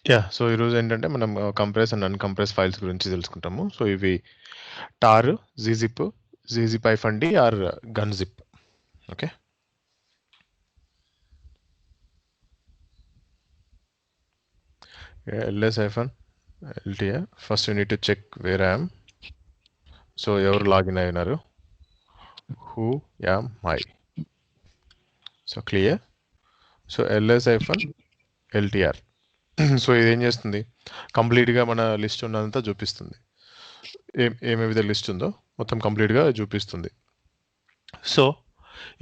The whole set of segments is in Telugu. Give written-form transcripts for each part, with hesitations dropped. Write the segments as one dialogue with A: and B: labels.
A: సో ఈరోజు ఏంటంటే మనం కంప్రెస్ అండ్ అన్‌కంప్రెస్ ఫైల్స్ గురించి తెలుసుకుంటాము. సో ఇవి tar, gzip, gzip d or gunzip. Okay. ls-ltr. First you need to check where I am. So ఎవరు లాగిన్ అయినారు? Who am I. So clear. So ls-ltr. So ఇదేం చేస్తుంది? కంప్లీట్‌గా మన లిస్ట్ ఉన్నదంతా చూపిస్తుంది. ఏమేమిదో లిస్ట్ ఉందో మొత్తం కంప్లీట్‌గా చూపిస్తుంది. సో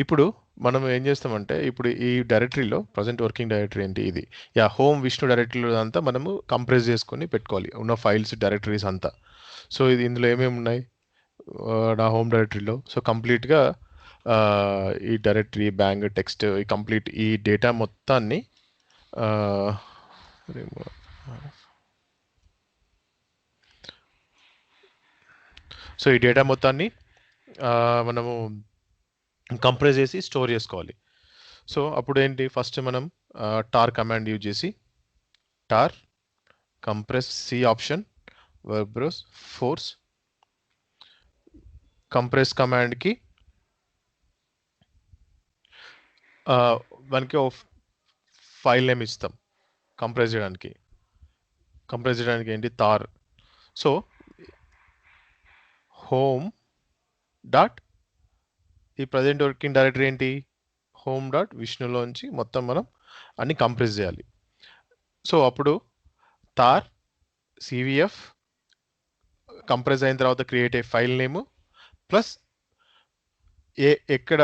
A: ఇప్పుడు మనం ఏం చేస్తామంటే ఇప్పుడు ఈ డైరెక్టరీలో ప్రజెంట్ వర్కింగ్ డైరెక్టరీ ఏంటి ఇది హోమ్ విష్ణు డైరెక్టరీలో అంతా మనము కంప్రెస్ చేసుకొని పెట్టుకోవాలి ఉన్న ఫైల్స్ డైరెక్టరీస్ అంతా. సో ఇది ఇందులో ఏమేమి ఉన్నాయి నా హోమ్ డైరెక్టరీలో? సో కంప్లీట్గా ఈ డైరెక్టరీ బ్యాంగ్ టెక్స్ట్ ఈ కంప్లీట్ ఈ డేటా మొత్తాన్ని సో ఈ డేటా మొత్తాన్ని మనము కంప్రెస్ చేసి స్టోర్ చేసుకోవాలి. సో అప్పుడు ఏంటి ఫస్ట్ మనం టార్ కమాండ్ యూజ్ చేసి tar compress c option verbose force compress కమాండ్కి మనకి ఒక ఫైల్ నేమ్ ఇస్తాం కంప్రెస్ చేయడానికి ఏంటి తార్. సో హోమ్ డాట్ ఈ ప్రజెంట్ వర్కింగ్ డైరెక్టరీ ఏంటి హోమ్ డాట్ విష్ణులోంచి మొత్తం మనం అన్ని కంప్రెస్ చేయాలి. సో అప్పుడు తార్ సివిఎఫ్ కంప్రెస్ అయిన తర్వాత క్రియేట్ అయ్యే ఫైల్ నేమ్ ప్లస్ ఎక్కడ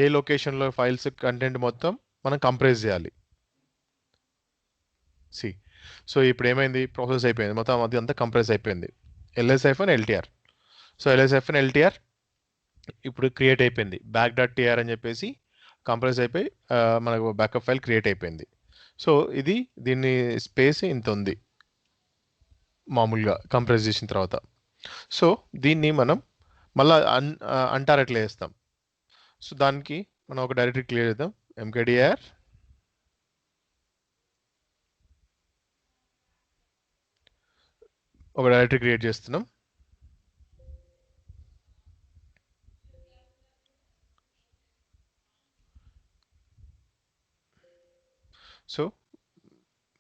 A: ఏ లొకేషన్లో ఫైల్స్ కంటెంట్ మొత్తం మనం కంప్రెస్ చేయాలి. సో ఇప్పుడు ఏమైంది ప్రాసెస్ అయిపోయింది మొత్తం అది అంతా కంప్రెస్ అయిపోయింది ls-ltr. సో ls-ltr ఇప్పుడు క్రియేట్ అయిపోయింది బ్యాక్ డాట్ టీఆర్ అని చెప్పేసి కంప్రెస్ అయిపోయి మనకు బ్యాకప్ ఫైల్ క్రియేట్ అయిపోయింది. సో దీన్ని స్పేస్ ఇంత ఉంది మామూలుగా కంప్రెస్ చేసిన తర్వాత. సో దీన్ని మనం మళ్ళీ అంటార్ ఎట్లా చేస్తాం? సో దానికి మనం ఒక డైరెక్టరీ క్లియర్ చేద్దాం mkdir ఒక డైరెక్టరీ క్రియేట్ చేస్తున్నాం. సో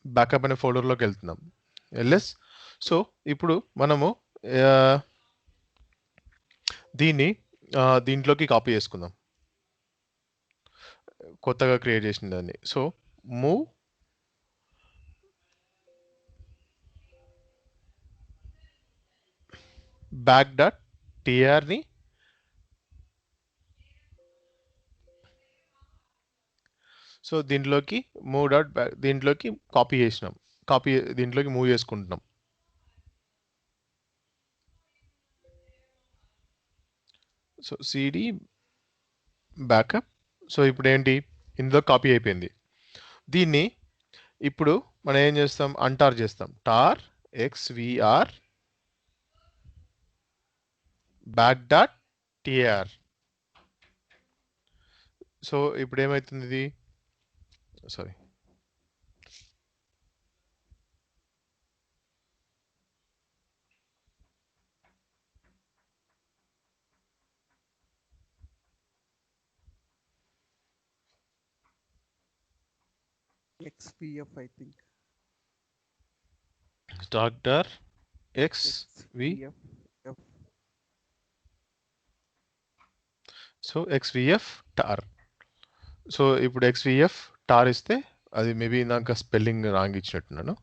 A: బ్యాకప్ అనే ఫోల్డర్లోకి వెళ్తున్నాం ls. సో ఇప్పుడు మనము దీంట్లోకి కాపీ చేసుకుందాం కొత్తగా క్రియేట్ చేసిన దాన్ని. సో మూవ్ బ్యాక్ డాట్ టీఆర్ని సో దీంట్లోకి మూవ్ డాట్ బ్యాక్ దీంట్లోకి కాపీ చేసినాం దీంట్లోకి మూవ్ చేసుకుంటున్నాం. So CD backup. సో ఇప్పుడు ఏంటి ఇందులో కాపీ అయిపోయింది. దీన్ని ఇప్పుడు మనం ఏం చేస్తాం అంటార్ చేస్తాం tar xvr back dot TR. So ఇప్పుడు ఏమవుతుంది ఇది సారీ
B: XVF, I think.
A: డాక్టర్ xv.
B: XVF.
A: So xvf tar. So ఇప్పుడు xvf టార్ ఇస్తే అది మేబీ నాకు స్పెల్లింగ్ రాంగ్ ఇచ్చినట్టున్నాను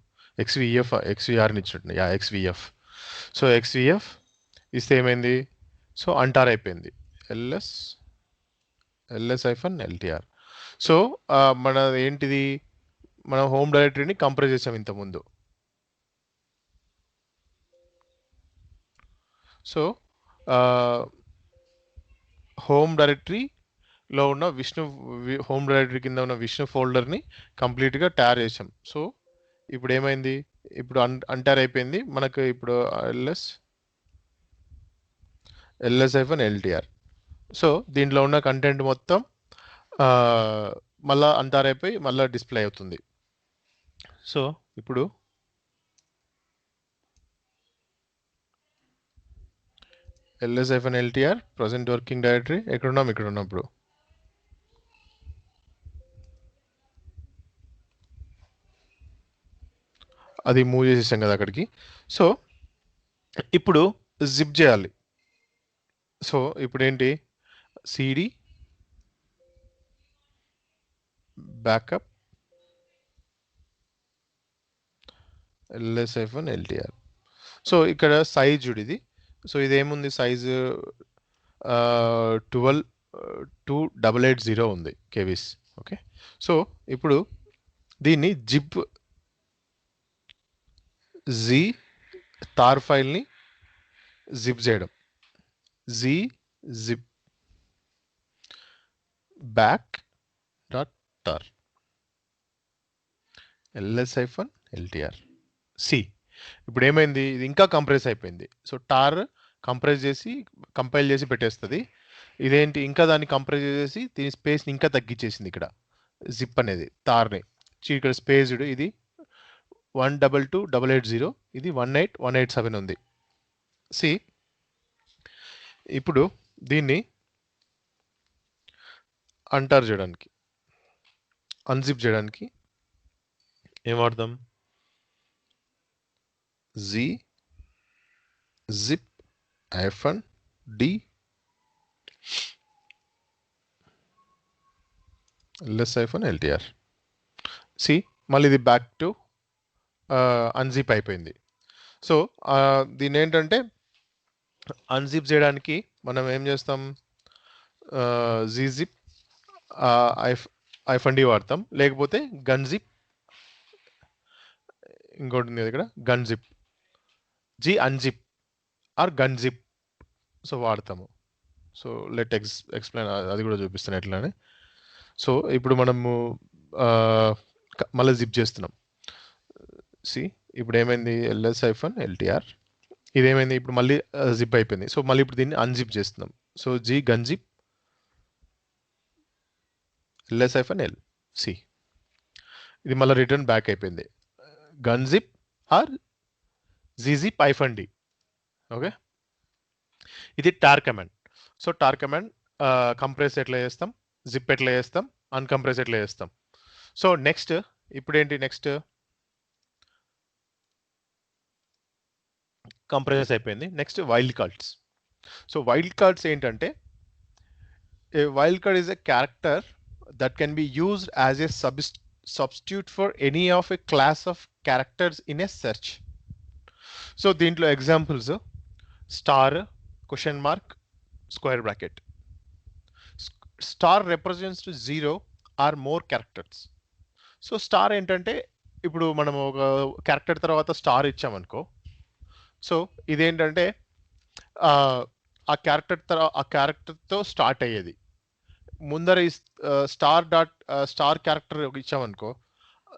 A: xvr ఇచ్చినట్టు xvf. సో xvf ఇస్తే ఏమైంది సో అంటార్ అయిపోయింది ls-ltr. సో మన ఏంటిది మన హోమ్ డైరెక్టరీని కంప్రెస్ చేసాం ఇంతకుముందు. సో హోమ్ డైరెక్టరీలో ఉన్న హోమ్ డైరెక్టరీ కింద ఉన్న విష్ణు ఫోల్డర్ని కంప్లీట్గా టార్ చేసాం. సో ఇప్పుడు ఏమైంది ఇప్పుడు అంటార్ అయిపోయింది మనకు ఇప్పుడు ls-ltr. సో దీంట్లో ఉన్న కంటెంట్ మొత్తం మళ్ళా అంటార్ అయిపోయి మళ్ళీ డిస్ప్లే అవుతుంది. సో ఇప్పుడు ls-ltr ప్రజెంట్ వర్కింగ్ డైరెక్టరీ ఎక్కడున్నాం, ఇక్కడ ఉన్నప్పుడు అది మూవ్ చేసేసాం కదా అక్కడికి. సో ఇప్పుడు జిప్ చేయాలి. సో ఇప్పుడు ఏంటి, cd బ్యాకప్ ls-ltr. సో ఇక్కడ సైజ్ చూడు ఇది. సో ఇదేముంది, సైజు 12,2880 ఉంది కేవీస్. ఓకే, సో ఇప్పుడు దీన్ని జిప్ జీ తార్ ఫైల్ని జిప్ చేయడం. Gzip back dot tar ls-ltr సి. ఇప్పుడు ఏమైంది, ఇది ఇంకా కంప్రెస్ అయిపోయింది. సో టార్ కంప్రెస్ చేసి కంపైల్ చేసి పెట్టేస్తుంది. ఇదేంటి, ఇంకా దాన్ని కంప్రెస్ చేసి దీని స్పేస్ని ఇంకా తగ్గించేసింది. ఇక్కడ జిప్ అనేది తార్ని ఇక్కడ స్పేస్ ఇది 122,880, ఇది 18187 ఉంది. సి ఇప్పుడు దీన్ని అంటార్ చేయడానికి, అన్జిప్ చేయడానికి ఏం వాడదాం, G zip -d ls-ltr. C మళ్ళీ ఇది బ్యాక్ టు అన్జిప్ అయిపోయింది. సో దీని ఏంటంటే అన్జిప్ చేయడానికి మనం ఏం చేస్తాం, జీజిప్ -d వాడతాం, లేకపోతే గన్జిప్, ఇంకోటి ఉంది ఇక్కడ గన్జిప్, జీ అన్జిప్ ఆర్ గన్జిప్ సో వాడతాము. సో లెట్ ఎక్స్ప్లెయిన్, అది కూడా చూపిస్తాను ఎట్లానే. సో ఇప్పుడు మనము మళ్ళీ జిప్ చేస్తున్నాం. సి ఇప్పుడు ఏమైంది, ls-ltr ఇదేమైంది, ఇప్పుడు మళ్ళీ జిప్ అయిపోయింది. సో మళ్ళీ ఇప్పుడు దీన్ని అన్జిప్ చేస్తున్నాం. సో జీ గన్జిప్ ls-l సి, ఇది మళ్ళీ రిటర్న్ బ్యాక్ అయిపోయింది, gunzip or gzip -d. Okay, ఇది tar command. So tar command compress ఎట్లా చేస్తాం, జిప్ ఎట్లా చేస్తాం, అన్కంప్రెస్ ఎట్లా చేస్తాం. సో నెక్స్ట్ ఇప్పుడు ఏంటి, నెక్స్ట్ కంప్రెస్ అయిపోయింది. Next wild cards. So wild cards ఏంటంటే, a wild card is a character that can be used as a substitute for any of a class of characters in a search. So దీంట్లో examples star, question mark, square bracket. Star represents to 0 or more characters. So star ఏంటంటే, ఇప్పుడు మనం ఒక క్యారెక్టర్ తర్వాత స్టార్ ఇచ్చామనుకో, సో ఇదేంటంటే ఆ క్యారెక్టర్తో స్టార్ట్ అయ్యేది. ముందర స్టార్ క్యారెక్టర్ ఇచ్చామనుకో,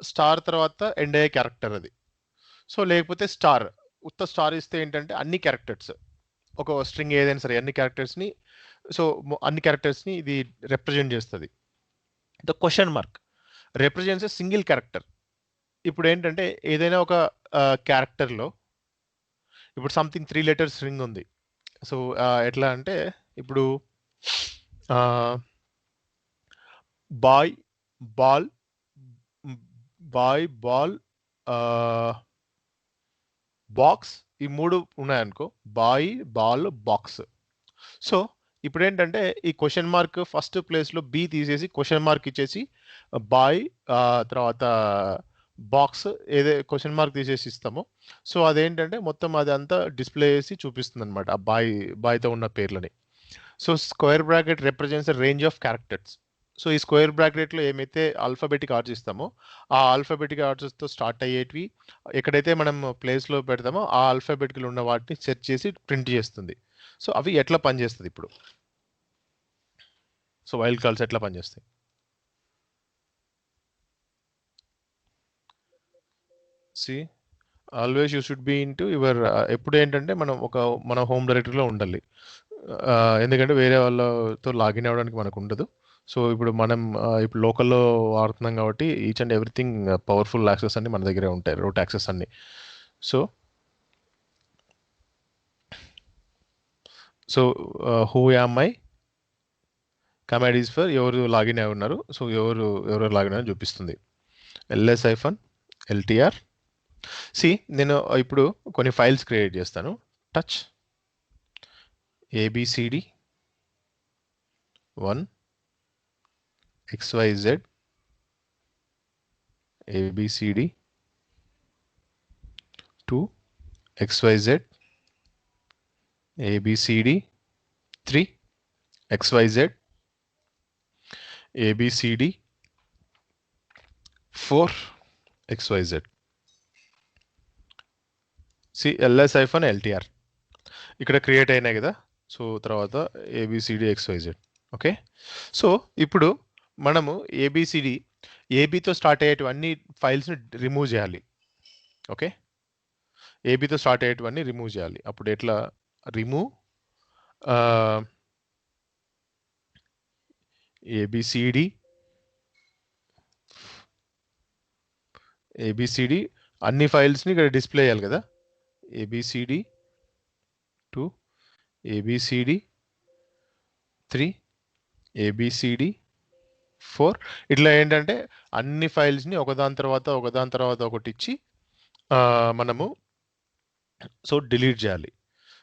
A: స్టార్ తర్వాత ఎండ్ అయ్యే క్యారెక్టర్ అది. సో లేకపోతే ఉత్త స్టార్ ఇస్తే ఏంటంటే అన్ని క్యారెక్టర్స్, ఒక స్ట్రింగ్ ఏదైనా సరే అన్ని క్యారెక్టర్స్ని, సో అన్ని క్యారెక్టర్స్ని ఇది రిప్రజెంట్ చేస్తుంది. The question mark represents a single character. ఇప్పుడు ఏంటంటే ఏదైనా ఒక క్యారెక్టర్లో ఇప్పుడు సంథింగ్ 3 letters స్ట్రింగ్ ఉంది. సో ఎట్లా అంటే, ఇప్పుడు బాయ్ బాల్ బాక్స్, ఈ 3 ఉన్నాయనుకో, బాయ్ బాల్ బాక్స్. సో ఇప్పుడు ఏంటంటే ఈ క్వశ్చన్ మార్క్ ఫస్ట్ ప్లేస్లో బి తీసేసి క్వశ్చన్ మార్క్ ఇచ్చేసి బాయ్ తర్వాత బాక్స్ ఏదే క్వశ్చన్ మార్క్ తీసేసి ఇస్తామో, సో అదేంటంటే మొత్తం అది అంతా డిస్ప్లే చేసి చూపిస్తుంది అనమాట ఆ బాయ్తో ఉన్న పేర్లని. So square bracket represents range of characters. So ఈ స్క్వేర్ బ్రాకెట్లో ఏమైతే ఆల్ఫాబెటిక్ ఆర్డర్స్ ఇస్తామో, ఆ ఆల్ఫాబెటిక్ ఆర్డర్స్తో స్టార్ట్ అయ్యేటివి ఎక్కడైతే మనం ప్లేస్లో పెడతామో ఆ ఆల్ఫాబెటిక్లు ఉన్న వాటిని సెర్చ్ చేసి ప్రింట్ చేస్తుంది. సో అవి ఎట్లా పనిచేస్తుంది ఇప్పుడు, సో వైల్డ్ కార్డ్స్ ఎట్లా పనిచేస్తాయి. See always you should be into your, ఎప్పుడు ఏంటంటే మనం మన హోమ్ డైరెక్టరీలో ఉండాలి, ఎందుకంటే వేరే వాళ్ళతో లాగిన్ అవ్వడానికి మనకు ఉండదు. సో ఇప్పుడు మనం ఇప్పుడు లోకల్లో వాడుతున్నాం కాబట్టి each and everything powerful access అన్ని మన దగ్గరే ఉంటాయి, రూట్ యాక్సెస్ అన్ని. So so who am I command is for ఎవరు లాగిన్ అయి ఉన్నారు, సో ఎవరు లాగిన్ అని చూపిస్తుంది. LS hyphen LTR. సి నేను ఇప్పుడు కొన్ని ఫైల్స్ క్రియేట్ చేస్తాను. Touch ABCD 1 XYZ ABCD 2 XYZ ABCD 3 XYZ ABCD 4 XYZ. See LS hyphen LTR ఇక్కడ క్రియేట్ అయినాయి కదా. సో తర్వాత ఏబిసిడి XYZ. ఓకే. సో ఇప్పుడు మనము ఏబిసిడి ఏబితో స్టార్ట్ అయ్యేటివన్నీ ఫైల్స్ని రిమూవ్ చేయాలి. ఓకే. ఏబితో స్టార్ట్ అయ్యేటివన్నీ రిమూవ్ చేయాలి. అప్పుడు ఎట్లా? రిమూవ్ ఏబిసిడి అన్ని ఫైల్స్ని ఇక్కడ డిస్ప్లే చేయాలి కదా. ఏబిసిడి 2 ఏబిసిడి 3 ఏబిసిడి 4 ఇట్లా ఏంటంటే అన్ని ఫైల్స్ని ఒకదాని తర్వాత ఒకటి ఇచ్చి మనము సో డిలీట్ చేయాలి.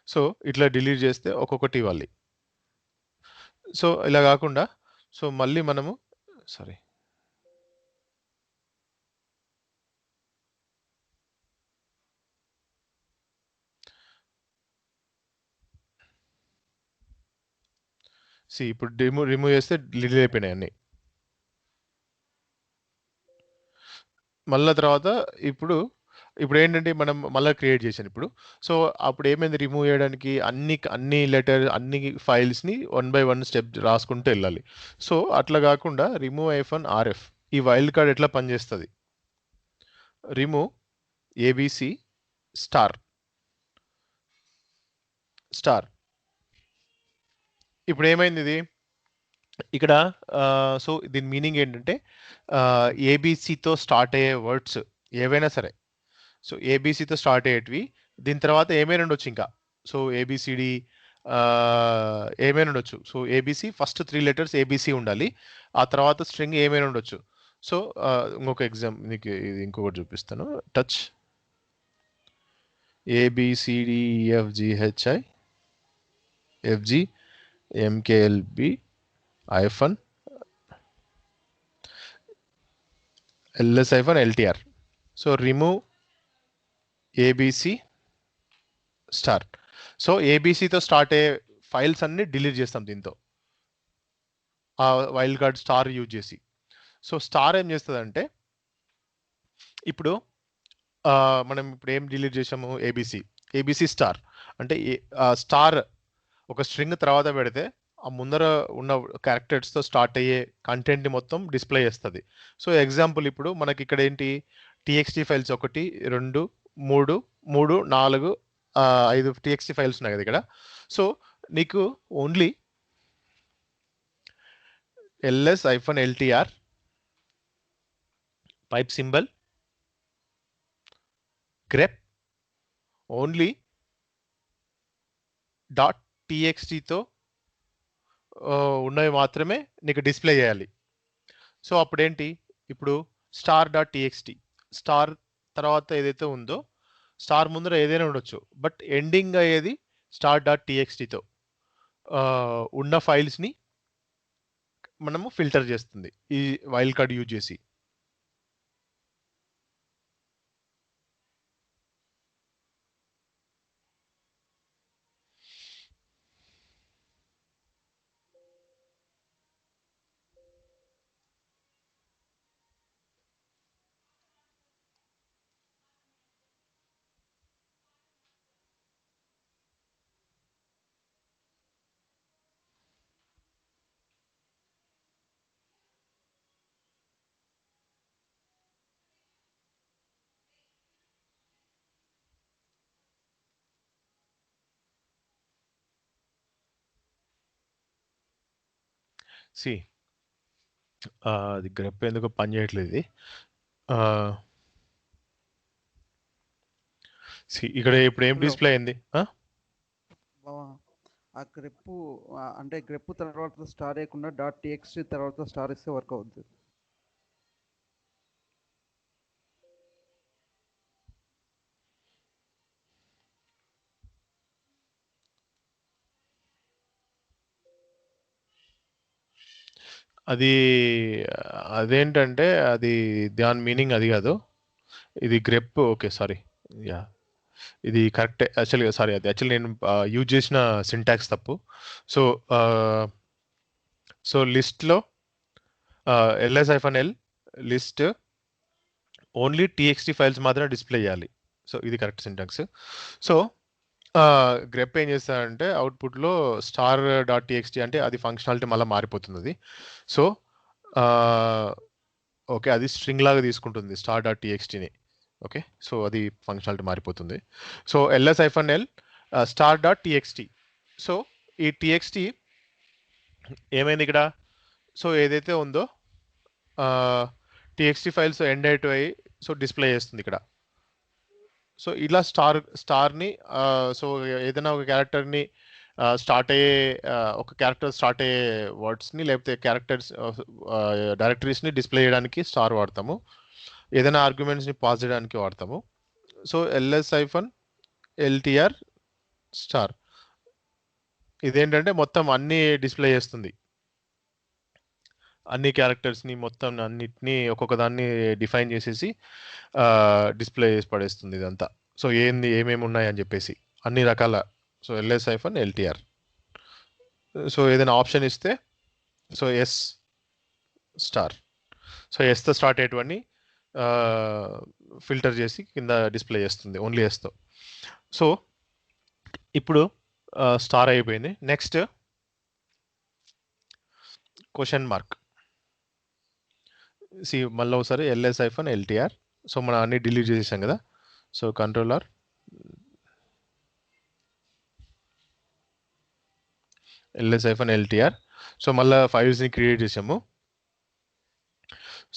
A: సో ఇట్లా డిలీట్ చేస్తే ఒక్కొక్కటి ఇవ్వాలి. సో ఇలా కాకుండా సో మళ్ళీ మనము సారీ ఇప్పుడు రిమూవ్ చేస్తే డిలీట్ అయిపోయినాయి అన్ని. మళ్ళీ తర్వాత ఇప్పుడు ఏంటంటే మనం మళ్ళీ క్రియేట్ చేశాను ఇప్పుడు. సో అప్పుడు ఏమైంది? రిమూవ్ చేయడానికి అన్ని అన్ని ఫైల్స్ని 1 by 1 స్టెప్ రాసుకుంటూ వెళ్ళాలి. సో అట్లా కాకుండా రిమూవ్ ఐఫన్ ఆర్ఎఫ్ ఈ వైల్డ్ కార్డ్ ఎట్లా పనిచేస్తుంది? రిమూవ్ ఏబిసి స్టార్ ఇప్పుడు ఏమైంది ఇది ఇక్కడ? సో దీని మీనింగ్ ఏంటంటే ఏబిసితో స్టార్ట్ అయ్యే వర్డ్స్ ఏవైనా సరే, సో ఏబిసితో స్టార్ట్ అయ్యేటివి దీని తర్వాత ఏమైనా ఉండొచ్చు ఇంకా. సో ఏబిసిడి ఏమైనా ఉండొచ్చు. So ABC first 3 letters ABC ఉండాలి, ఆ తర్వాత స్ట్రింగ్ ఏమైనా ఉండొచ్చు. సో ఇంకొక నీకు ఇది ఇంకొకటి చూపిస్తాను. Touch ఏబిసిడిఎఫ్జిహెచ్ఐ FG ఎంకేఎల్బి hyphen LS hyphen LTR. So remove ABC star. So ఏబిసితో start అయ్యే ఫైల్స్ అన్ని డిలీట్ చేస్తాం దీంతో, ఆ వైల్డ్ కార్డ్ స్టార్ యూజ్ చేసి. సో స్టార్ ఏం చేస్తుందంటే ఇప్పుడు మనం ఇప్పుడు ఏం డిలీట్ చేసాము? ఏబిసి స్టార్ అంటే స్టార్ ఒక స్ట్రింగ్ తర్వాత పెడితే ఆ ముందర ఉన్న క్యారెక్టర్స్తో స్టార్ట్ అయ్యే కంటెంట్ని మొత్తం డిస్ప్లే చేస్తుంది. సో ఎగ్జాంపుల్ ఇప్పుడు మనకి ఇక్కడ ఏంటి? టీఎక్స్టీ ఫైల్స్ 1 2 3 3 4 5 టీఎక్స్టీ ఫైల్స్ ఉన్నాయి కదా ఇక్కడ. సో నీకు only L S hyphen L T R pipe symbol grep only dot టీఎక్స్టీతో ఉన్నవి మాత్రమే నీకు డిస్ప్లే చేయాలి. సో అప్పుడేంటి? ఇప్పుడు స్టార్ డాట్ టీఎక్స్టీ స్టార్ తర్వాత ఏదైతే ఉందో స్టార్ ముందర ఏదైనా ఉండొచ్చు, బట్ ఎండింగ్ అయ్యేది స్టార్ డాట్ టీఎక్స్టీతో ఉన్న ఫైల్స్ని మనము ఫిల్టర్ చేస్తుంది ఈ వైల్డ్ కార్డ్ యూజ్ చేసి. సి అది గ్రెప్ ఎందుకో పని చేయట్లేదు ఇది. ఇక్కడ ఇప్పుడు ఏం
B: హలో
A: డిస్ప్లే అయింది?
B: బావా, ఆ గ్రెప్పు అంటే గ్రెప్పు తర్వాత స్టార్ వేయకుండా డాట్ టీఎక్స్టీ తర్వాత స్టార్ ఇస్తే వర్క్ అవుద్ది.
A: అది అదేంటంటే అది దాని మీనింగ్ అది కాదు. ఇది గ్రెప్. Okay, sorry. యా, ఇది కరెక్టే యాక్చువల్గా. సారీ, అది యాక్చువల్లీ నేను యూజ్ చేసిన సింటాక్స్ తప్పు. సో సో లిస్ట్లో ls-l list only TXT files మాత్రమే డిస్ప్లే చేయాలి. సో ఇది కరెక్ట్ సింటాక్స్. సో గ్రెప్ ఏం చేస్తారంటే అవుట్పుట్లో స్టార్ డాట్ టీఎక్స్టీ అంటే అది ఫంక్షనాలిటీ మళ్ళీ మారిపోతుంది అది. సో ఓకే, అది స్ట్రింగ్ లాగా తీసుకుంటుంది స్టార్ డాట్ టీఎక్స్టీని. ఓకే, సో అది ఫంక్షనాలిటీ మారిపోతుంది. So ls-l star dot TXT. So ఈ టీఎక్స్టీ ఏమైంది ఇక్కడ? సో ఏదైతే ఉందో టీఎక్స్టీ ఫైల్స్ ఎండ్ అయిపోయి సో డిస్ప్లే చేస్తుంది ఇక్కడ. సో ఇలా స్టార్ని సో ఏదైనా ఒక క్యారెక్టర్ని స్టార్ట్ అయ్యే ఒక క్యారెక్టర్ స్టార్ట్ అయ్యే వర్డ్స్ని లేకపోతే క్యారెక్టర్స్ డైరెక్టరీస్ని డిస్ప్లే చేయడానికి స్టార్ వాడతాము. ఏదైనా ఆర్గ్యుమెంట్స్ని పాస్ చేయడానికి వాడతాము. సో ls-ltr స్టార్ ఇదేంటంటే మొత్తం అన్ని డిస్ప్లే చేస్తుంది. అన్ని క్యారెక్టర్స్ని మొత్తం అన్నిటినీ ఒక్కొక్క దాన్ని డిఫైన్ చేసేసి డిస్ప్లే చేసి పడేస్తుంది ఇదంతా. సో ఏమేమి ఉన్నాయని చెప్పేసి అన్ని రకాల. So ls-ltr. సో ఏదైనా ఆప్షన్ ఇస్తే సో ఎస్ స్టార్. సో ఎస్తో స్టార్ట్ అయ్యేటివన్నీ ఫిల్టర్ చేసి కింద డిస్ప్లే చేస్తుంది ఓన్లీ ఎస్తో. సో ఇప్పుడు స్టార్ అయిపోయింది. Next question mark. మళ్ళీ ఒకసారి ls-ltr. సో మనం అన్ని డిలీట్ చేసేసాం కదా. So controller ls-ltr. సో మళ్ళీ ఫైల్స్ని క్రియేట్ చేసాము.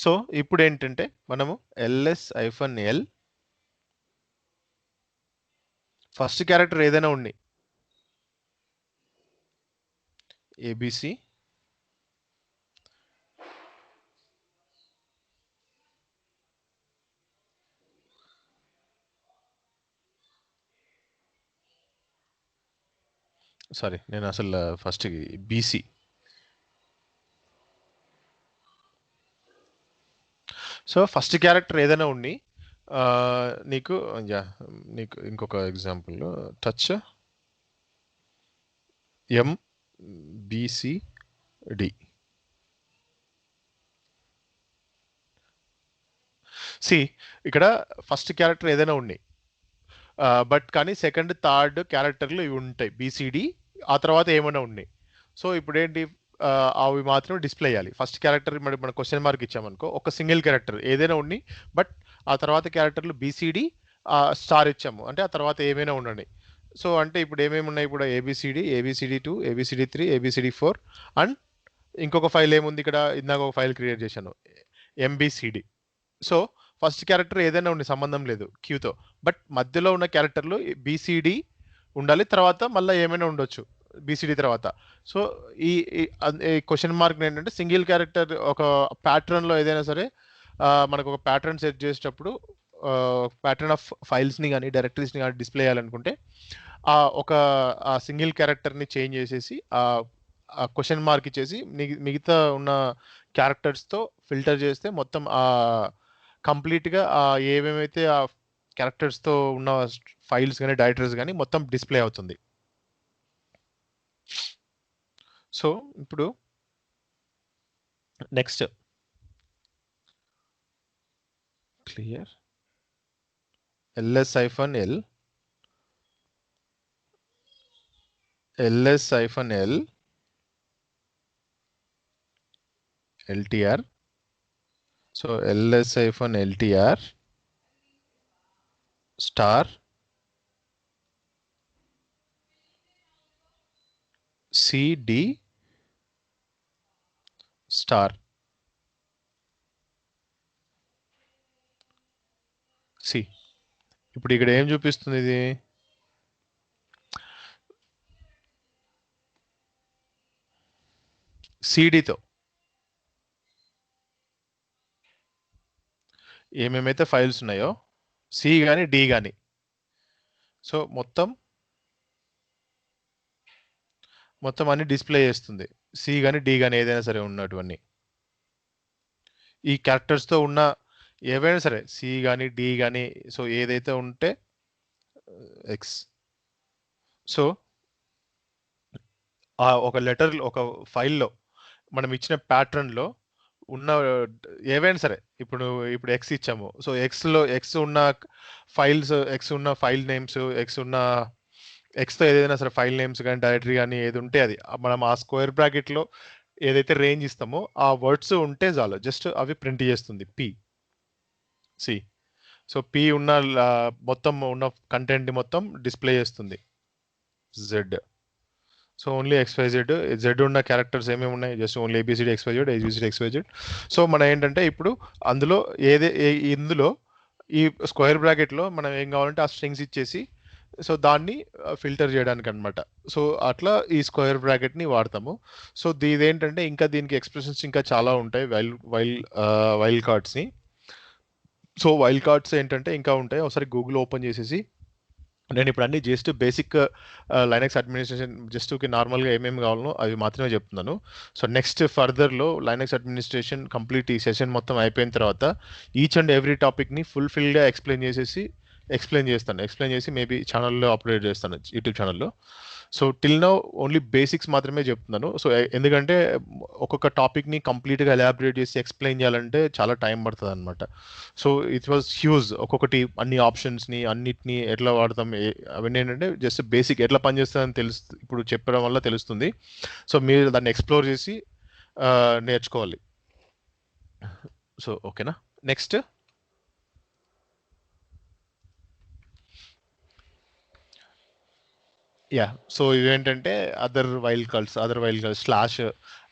A: సో ఇప్పుడు ఏంటంటే మనము ls-l ఫస్ట్ క్యారెక్టర్ ఏదైనా ఉండి ఏబిసి సారీ నేను అసలు first BC. So first character ఏదైనా ఉండి నీకు నీకు ఇంకొక ఎగ్జాంపుల్ టచ్ MBCD. ఇక్కడ ఫస్ట్ క్యారెక్టర్ ఏదైనా ఉండి బట్ కానీ సెకండ్ థర్డ్ క్యారెక్టర్లు ఇవి ఉంటాయి బీసీడీ. ఆ తర్వాత ఏమైనా ఉన్నాయి. సో ఇప్పుడు ఏంటి అవి మాత్రం డిస్ప్లే చేయాలి. ఫస్ట్ క్యారెక్టర్ మన క్వశ్చన్ మార్క్ ఇచ్చామనుకో ఒక సింగిల్ క్యారెక్టర్ ఏదైనా ఉండి బట్ ఆ తర్వాత క్యారెక్టర్లు బీసీడీ స్టార్ ఇచ్చాము అంటే ఆ తర్వాత ఏమైనా ఉండండి. సో అంటే ఇప్పుడు ఏమేమి ఉన్నాయి? ఇప్పుడు ABCD2 ABCD3 ABCD4 అండ్ ఇంకొక ఫైల్ ఏముంది ఇక్కడ? ఇందాక ఒక ఫైల్ క్రియేట్ చేశాను MBCD. సో ఫస్ట్ క్యారెక్టర్ ఏదైనా ఉండి సంబంధం లేదు క్యూతో, బట్ మధ్యలో ఉన్న క్యారెక్టర్లు బీసీడీ ఉండాలి. తర్వాత మళ్ళీ ఏమైనా ఉండొచ్చు బీసీడీ తర్వాత. సో ఈ క్వశ్చన్ మార్క్ ఏంటంటే సింగిల్ క్యారెక్టర్ ఒక ప్యాటర్న్లో ఏదైనా సరే మనకు ఒక ప్యాటర్న్ సెట్ చేసేటప్పుడు ప్యాటర్న్ ఆఫ్ ఫైల్స్ని కానీ డైరెక్టరీస్ని కానీ డిస్ప్లే చేయాలనుకుంటే ఒక సింగిల్ క్యారెక్టర్ని చేంజ్ చేసేసి క్వశ్చన్ మార్క్ ఇచ్చేసి మిగతా ఉన్న క్యారెక్టర్స్తో ఫిల్టర్ చేస్తే మొత్తం కంప్లీట్గా ఏమేమైతే ఆ క్యారెక్టర్స్తో ఉన్న ఫైల్స్ కానీ డైరెక్టరీస్ కానీ మొత్తం డిస్ప్లే అవుతుంది. సో ఇప్పుడు next clear ls-l ltr. So ls-ltr star cd star. See ఇప్పుడు ఇక్కడ ఏం చూపిస్తుంది ఇది? సిడితో ఏమేమైతే ఫైల్స్ ఉన్నాయో సి కానీ డి కానీ, సో మొత్తం అన్ని డిస్ప్లే చేస్తుంది. సి కానీ డి కానీ ఏదైనా సరే ఉన్నటువన్నీ ఈ క్యారెక్టర్స్తో ఉన్న ఏవైనా సరే సి కానీ డి కానీ, సో ఏదైతే ఉంటే ఎక్స్. సో ఒక లెటర్ ఒక ఫైల్లో మనం ఇచ్చిన ప్యాటర్న్లో ఉన్న ఏవైనా సరే, ఇప్పుడు ఎక్స్ ఇచ్చాము, సో ఎక్స్ ఉన్న ఫైల్స్, ఎక్స్ ఉన్న ఫైల్ నేమ్స్, ఎక్స్తో ఏదైనా సరే ఫైల్ నేమ్స్ కానీ డైరెక్టరీ కానీ ఏది ఉంటే అది మనం ఆ స్క్వేర్ బ్రాకెట్లో ఏదైతే రేంజ్ ఇస్తామో ఆ వర్డ్స్ ఉంటే చాలు, జస్ట్ అవి ప్రింట్ చేస్తుంది పి. సి సో పి ఉన్న మొత్తం ఉన్న కంటెంట్ మొత్తం డిస్ప్లే చేస్తుంది. Z so only XYZ, Z ఉన్న క్యారెక్టర్స్ ఏమేమి ఉన్నాయి, just only ABCD XYZ. So మనం ఏంటంటే ఇప్పుడు అందులో ఇందులో ఈ స్క్వేర్ బ్రాకెట్లో మనం ఏం కావాలంటే ఆ స్ట్రింగ్స్ ఇచ్చేసి సో దాన్ని ఫిల్టర్ చేయడానికి అనమాట. సో అట్లా ఈ స్క్వేర్ బ్రాకెట్ని వాడతాము. సో ఇదేంటంటే ఇంకా దీనికి ఎక్స్ప్రెషన్స్ ఇంకా చాలా ఉంటాయి వైల్డ్ కార్డ్స్ని. సో వైల్డ్ కార్డ్స్ ఏంటంటే ఇంకా ఉంటాయి. ఒకసారి గూగుల్ ఓపెన్ చేసేసి నేను ఇప్పుడు అన్ని just basic Linux administration just నార్మల్గా ఏమేమి కావాలనో అవి మాత్రమే చెప్తున్నాను. సో నెక్స్ట్ ఫర్దర్లో లైనక్స్ అడ్మినిస్ట్రేషన్ కంప్లీట్ ఈ సెషన్ మొత్తం అయిపోయిన తర్వాత ఈచ్ అండ్ ఎవ్రీ టాపిక్ని ఫుల్ఫిల్గా ఎక్స్ప్లెయిన్ చేసి మేబీ ఛానల్లో అప్లోడ్ చేస్తాను, యూట్యూబ్ ఛానల్లో. So till now only basics మాత్రమే చెప్తున్నాను. సో ఎందుకంటే ఒక్కొక్క టాపిక్ని కంప్లీట్గా ఎలాబరేట్ చేసి ఎక్స్ప్లెయిన్ చేయాలంటే చాలా టైం పడుతుంది అనమాట. So it was huge. ఒక్కొక్కటి అన్ని ఆప్షన్స్ని అన్నిటిని ఎట్లా వాడతాం అవన్నీ ఏంటంటే జస్ట్ బేసిక్ ఎట్లా పనిచేస్తుందని ఇప్పుడు చెప్పడం వల్ల తెలుస్తుంది. సో మీరు దాన్ని ఎక్స్ప్లోర్ చేసి నేర్చుకోవాలి. సో ఓకేనా. నెక్స్ట్ యా, సో ఇవేంటంటే other wild cards slash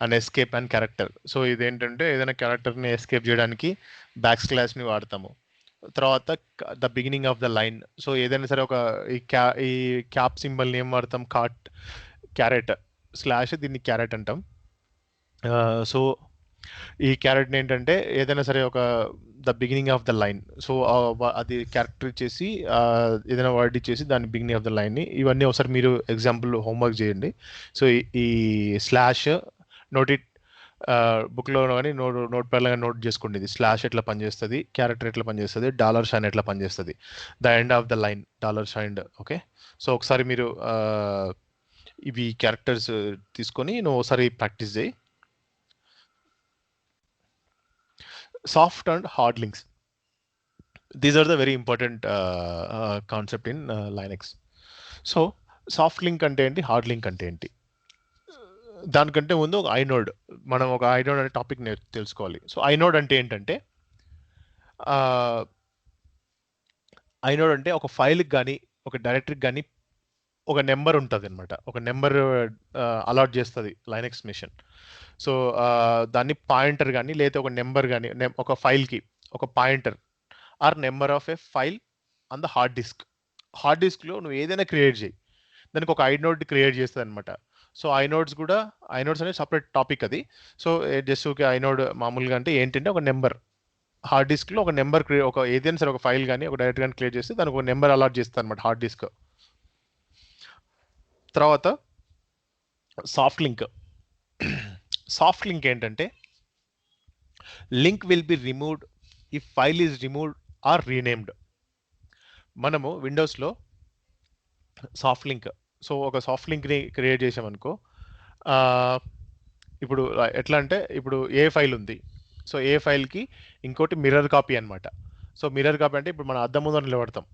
A: and escape and character. So ఇదేంటంటే ఏదైనా క్యారెక్టర్ని ఎస్కేప్ చేయడానికి ని వాడతాము. తర్వాత the beginning of the line. So ఏదైనా సరే ఒక ఈ క్యాప్ సింబల్ని ఏం వాడతాం, క్యారెట్ స్లాష్, దీన్ని క్యారెట్ అంటాం. సో ఈ క్యారెట్ని ఏంటంటే ఏదైనా సరే ఒక the beginning of the line, so అది క్యారెక్టర్ ఇచ్చేసి ఏదైనా వర్డ్ ఇచ్చేసి దాని బిగినింగ్ ఆఫ్ ద లైన్ని, ఇవన్నీ ఒకసారి మీరు ఎగ్జాంపుల్ హోంవర్క్ చేయండి. సో ఈ స్లాష్ బుక్లో కానీ నోట్ ప్యాడ్లో కానీ నోట్ చేసుకోండి. ఇది స్లాష్ ఎట్లా పనిచేస్తుంది, క్యారెక్టర్ ఎట్లా పనిచేస్తుంది, $సైన్ ఎట్లా పనిచేస్తుంది, the end of the line $సైన్. ఓకే, సో ఒకసారి మీరు ఇవి క్యారెక్టర్స్ తీసుకొని నువ్వు ఒకసారి ప్రాక్టీస్ చేయి. Soft and hard links. These are the very important concept in Linux. So soft link అంటే ఏంటి, హార్డ్ లింక్ అంటే ఏంటి, దానికంటే ముందు ఒక ఐనోడ్, మనం ఒక ఐనోడ్ అనే టాపిక్ తెలుసుకోవాలి. సో ఐనోడ్ అంటే ఏంటంటే ఐనోడ్ అంటే ఒక ఫైల్కి కానీ ఒక డైరెక్టరీకి కానీ ఒక నెంబర్ ఉంటుంది అనమాట. ఒక నెంబర్ అలాట్ చేస్తుంది లైనక్స్ మిషన్. సో దాన్ని పాయింటర్ కానీ లేదా ఒక నెంబర్ కానీ ఒక ఫైల్కి ఒక pointer or number of a file on the hard డిస్క్లో నువ్వు ఏదైనా క్రియేట్ చేయి, దానికి ఒక ఐనోడ్ క్రియేట్ చేస్తుంది అనమాట. సో ఐనోడ్స్ అనేది సపరేట్ టాపిక్ అది. సో జస్ట్ ఓకే, ఐనోడ్ మామూలుగా అంటే ఏంటంటే ఒక నెంబర్ హార్డ్ డిస్క్లో ఒక నెంబర్ ఒక ఏదైనా సరే ఒక ఫైల్ కానీ ఒక డైరెక్ట్ కానీ క్రియేట్ చేస్తే దానికి ఒక నెంబర్ అలాట్ చేస్తుంది అనమాట హార్డ్ డిస్క్. తర్వాత సాఫ్ట్ లింక్ ఏంటంటే link will be removed if file is removed or renamed. మనము విండోస్లో సాఫ్ట్ లింక్, సో ఒక సాఫ్ట్ లింక్ని క్రియేట్ చేసామనుకో, ఇప్పుడు ఎట్లా అంటే ఇప్పుడు ఏ ఫైల్ ఉంది, సో ఏ ఫైల్కి ఇంకోటి మిర్రర్ కాపీ అనమాట. సో మిర్రర్ కాపీ అంటే ఇప్పుడు మనం అద్దం ముందర నిలబడతాం.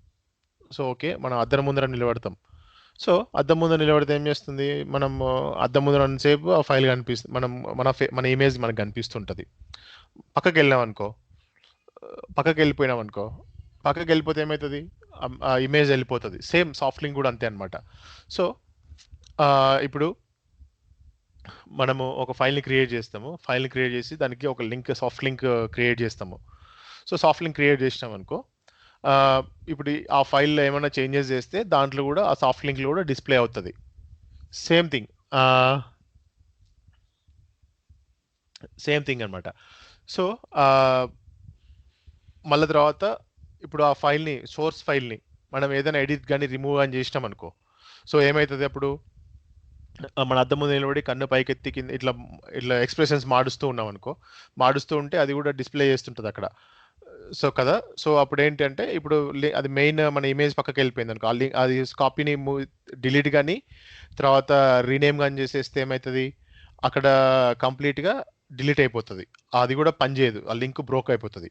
A: సో ఓకే, మనం అద్దం ముందర నిలబడతాం. సో అద్దం ముందర నిలబడితే ఏం చేస్తుంది, మనం అద్దం ముందర సేపు ఆ ఫైల్ కనిపిస్తుంది, మన ఇమేజ్ మనకు కనిపిస్తుంటుంది. పక్కకి వెళ్ళిపోతే ఏమవుతుంది, ఆ ఇమేజ్ వెళ్ళిపోతుంది. సేమ్ సాఫ్ట్ లింక్ కూడా అంతే అనమాట. సో ఇప్పుడు మనము ఒక ఫైల్ని క్రియేట్ చేసి దానికి ఒక లింక్ సాఫ్ట్ లింక్ క్రియేట్ చేస్తాము. సో సాఫ్ట్ లింక్ క్రియేట్ చేసినాం అనుకో, ఇప్పుడు ఆ ఫైల్లో ఏమైనా చేంజెస్ చేస్తే దాంట్లో కూడా ఆ సాఫ్ట్ లింక్లో కూడా డిస్ప్లే అవుతుంది. సేమ్ థింగ్ అనమాట. సో మళ్ళీ తర్వాత ఇప్పుడు ఆ ఫైల్ని సోర్స్ ఫైల్ని మనం ఏదైనా ఎడిట్ కానీ రిమూవ్ కానీ చేసినాం అనుకో, సో ఏమవుతుంది అప్పుడు మన అద్దం ముందు నిలబడి కన్ను పైకెత్తి కింద ఇట్లా ఇట్లా ఎక్స్ప్రెషన్స్ మాడుస్తూ ఉన్నాం అనుకో, మాడుస్తూ ఉంటే అది కూడా డిస్ప్లే చేస్తుంటుంది అక్కడ. సో కదా, సో అప్పుడు ఏంటంటే ఇప్పుడు అది మెయిన్ మన ఇమేజ్ పక్కకి వెళ్ళిపోయింది అనుకో, అది కాపీని డిలీట్ కానీ తర్వాత రీనేమ్ కానీ చేసేస్తే ఏమవుతుంది అక్కడ కంప్లీట్గా డిలీట్ అయిపోతుంది, అది కూడా పనిచేయదు, ఆ లింక్ బ్రోక్ అయిపోతుంది.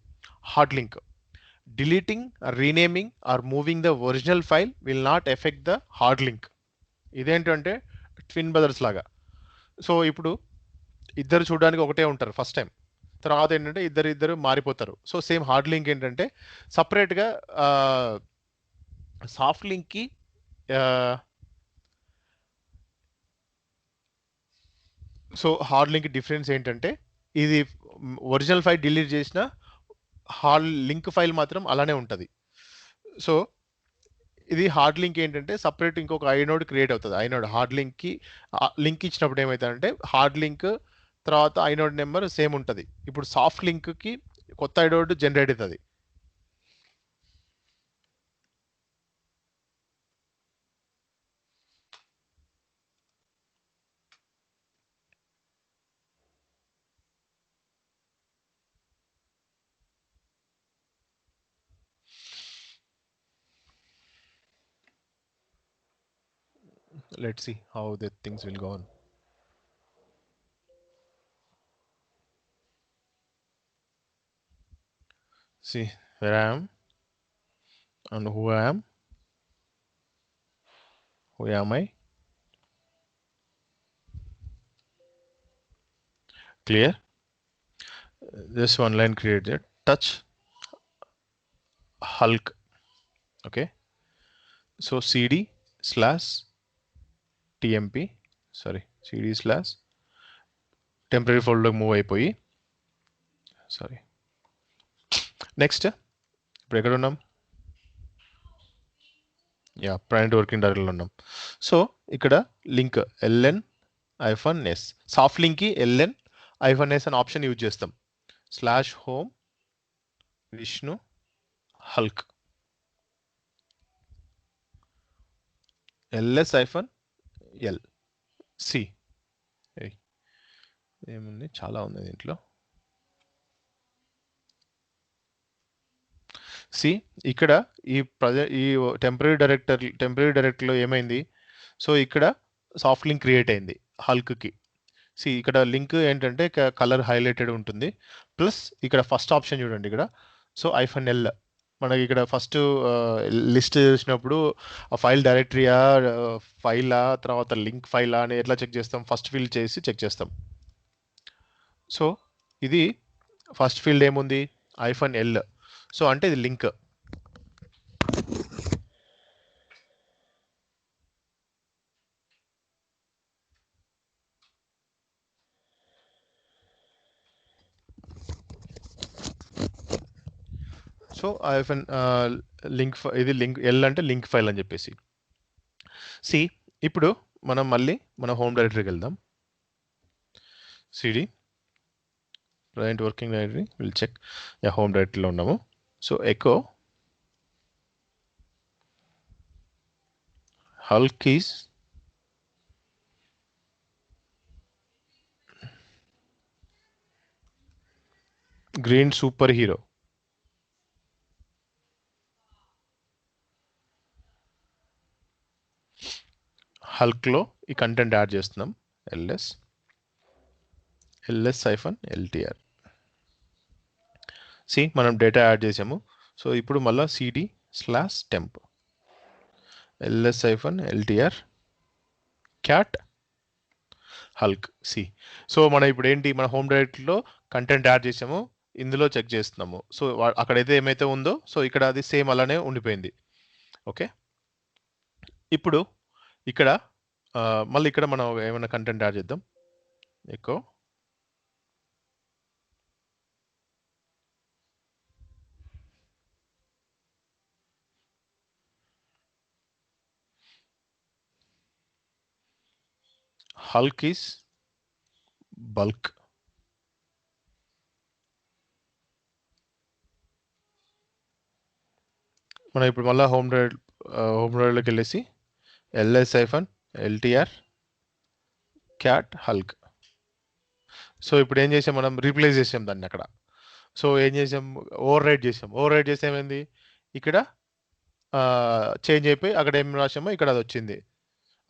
A: Hard link deleting, renaming or moving the original file will not affect the hard link. ఇదేంటంటే ట్విన్ బ్రదర్స్ లాగా. సో ఇప్పుడు ఇద్దరు చూడడానికి ఒకటే ఉంటారు ఫస్ట్ టైం, తర్వాత ఏంటంటే ఇద్దరు మారిపోతారు. సో సేమ్ హార్డ్ లింక్ ఏంటంటే సపరేట్గా సాఫ్ట్ లింక్కి సో హార్డ్ లింక్ డిఫరెన్స్ ఏంటంటే ఇది ఒరిజినల్ ఫైల్ డిలీట్ చేసిన హార్డ్ లింక్ ఫైల్ మాత్రం అలానే ఉంటుంది. సో ఇది హార్డ్ లింక్ ఏంటంటే సపరేట్ ఇంకొక ఐనోడ్ క్రియేట్ అవుతుంది. ఐనోడ్ హార్డ్ లింక్కి లింక్ ఇచ్చినప్పుడు ఏమవుతుందంటే హార్డ్ లింక్ తర్వాత ఐనోడ్ నెంబర్ సేమ్ ఉంటుంది. ఇప్పుడు సాఫ్ట్ లింక్కి కొత్త ఐనోడ్ జనరేట్ అవుతుంది. Let's see how the things will go on. See where I am and who I am. Who am I? Clear? This one line created. Touch Hulk. Okay. So cd slash tmp, sorry, cd slash temporary folder move అయిపోయి, సారీ నెక్స్ట్ ఇప్పుడు ఎక్కడ ఉన్నాం, యా ప్రైవేట్ వర్కింగ్ డైరెక్టరీలో ఉన్నాం. సో ఇక్కడ లింక్ ln-s, సాఫ్ట్ లింక్కి ln-s అనే ఆప్షన్ యూజ్ చేస్తాం. /home Vishnu Hulk ls-l see ఏముంది, చాలా ఉంది దీంట్లో. సి ఇక్కడ ఈ టెంపరీ డైరెక్టరీలో ఏమైంది, సో ఇక్కడ సాఫ్ట్ లింక్ క్రియేట్ అయింది హల్క్కి. సి ఇక్కడ లింక్ ఏంటంటే కలర్ హైలైటెడ్ ఉంటుంది, ప్లస్ ఇక్కడ ఫస్ట్ ఆప్షన్ చూడండి ఇక్కడ. సో -l మనకి ఇక్కడ ఫస్ట్ లిస్ట్ చేసినప్పుడు ఆ ఫైల్ డైరెక్టరీయా ఫైలా తర్వాత లింక్ ఫైలా అని ఎట్లా చెక్ చేస్తాం, ఫస్ట్ ఫీల్డ్ చేసి చెక్ చేస్తాం. సో ఇది ఫస్ట్ ఫీల్డ్ ఏముంది -l, సో అంటే ఇది లింక్. సో లింక్ ఇది లింక్ ఎల్ అంటే లింక్ ఫైల్ అని చెప్పేసి. సి ఇప్పుడు మనం మళ్ళీ మన హోమ్ డైరెక్టరీకి వెళ్దాం. C D present working directory will check, yeah home డైరెక్టరీలో ఉన్నాము. So echo Hulk is green super hero. హల్క్లో ఈ కంటెంట్ యాడ్ చేస్తున్నాం, ls-ltr. సి మనం డేటా యాడ్ చేసాము. సో ఇప్పుడు మళ్ళీ cd/temp ls-ltr cat Hulk C. So మనం ఇప్పుడు ఏంటి, మన హోమ్ డైరెక్టరీలో కంటెంట్ యాడ్ చేసాము, ఇందులో చెక్ చేస్తున్నాము. సో అక్కడైతే ఏమైతే ఉందో సో ఇక్కడ అది సేమ్ అలానే ఉండిపోయింది. ఓకే, ఇప్పుడు ఇక్కడ మళ్ళీ ఇక్కడ మనం ఏమైనా కంటెంట్ యాడ్ చేద్దాం. Echo Hulk is bulk. మనం ఇప్పుడు మళ్ళీ హోమ్ డైరెక్టరీలోకి వెళ్ళేసి ls-ltr cat hulk. సో ఇప్పుడు ఏం చేసాం, మనం రీప్లేస్ చేసాం దాన్ని అక్కడ. సో ఏం చేసాం, ఓవర్ రైడ్ చేస్తే ఏమైంది, ఇక్కడ చేంజ్ అయిపోయి అక్కడ ఏం రాసామో ఇక్కడ అది వచ్చింది.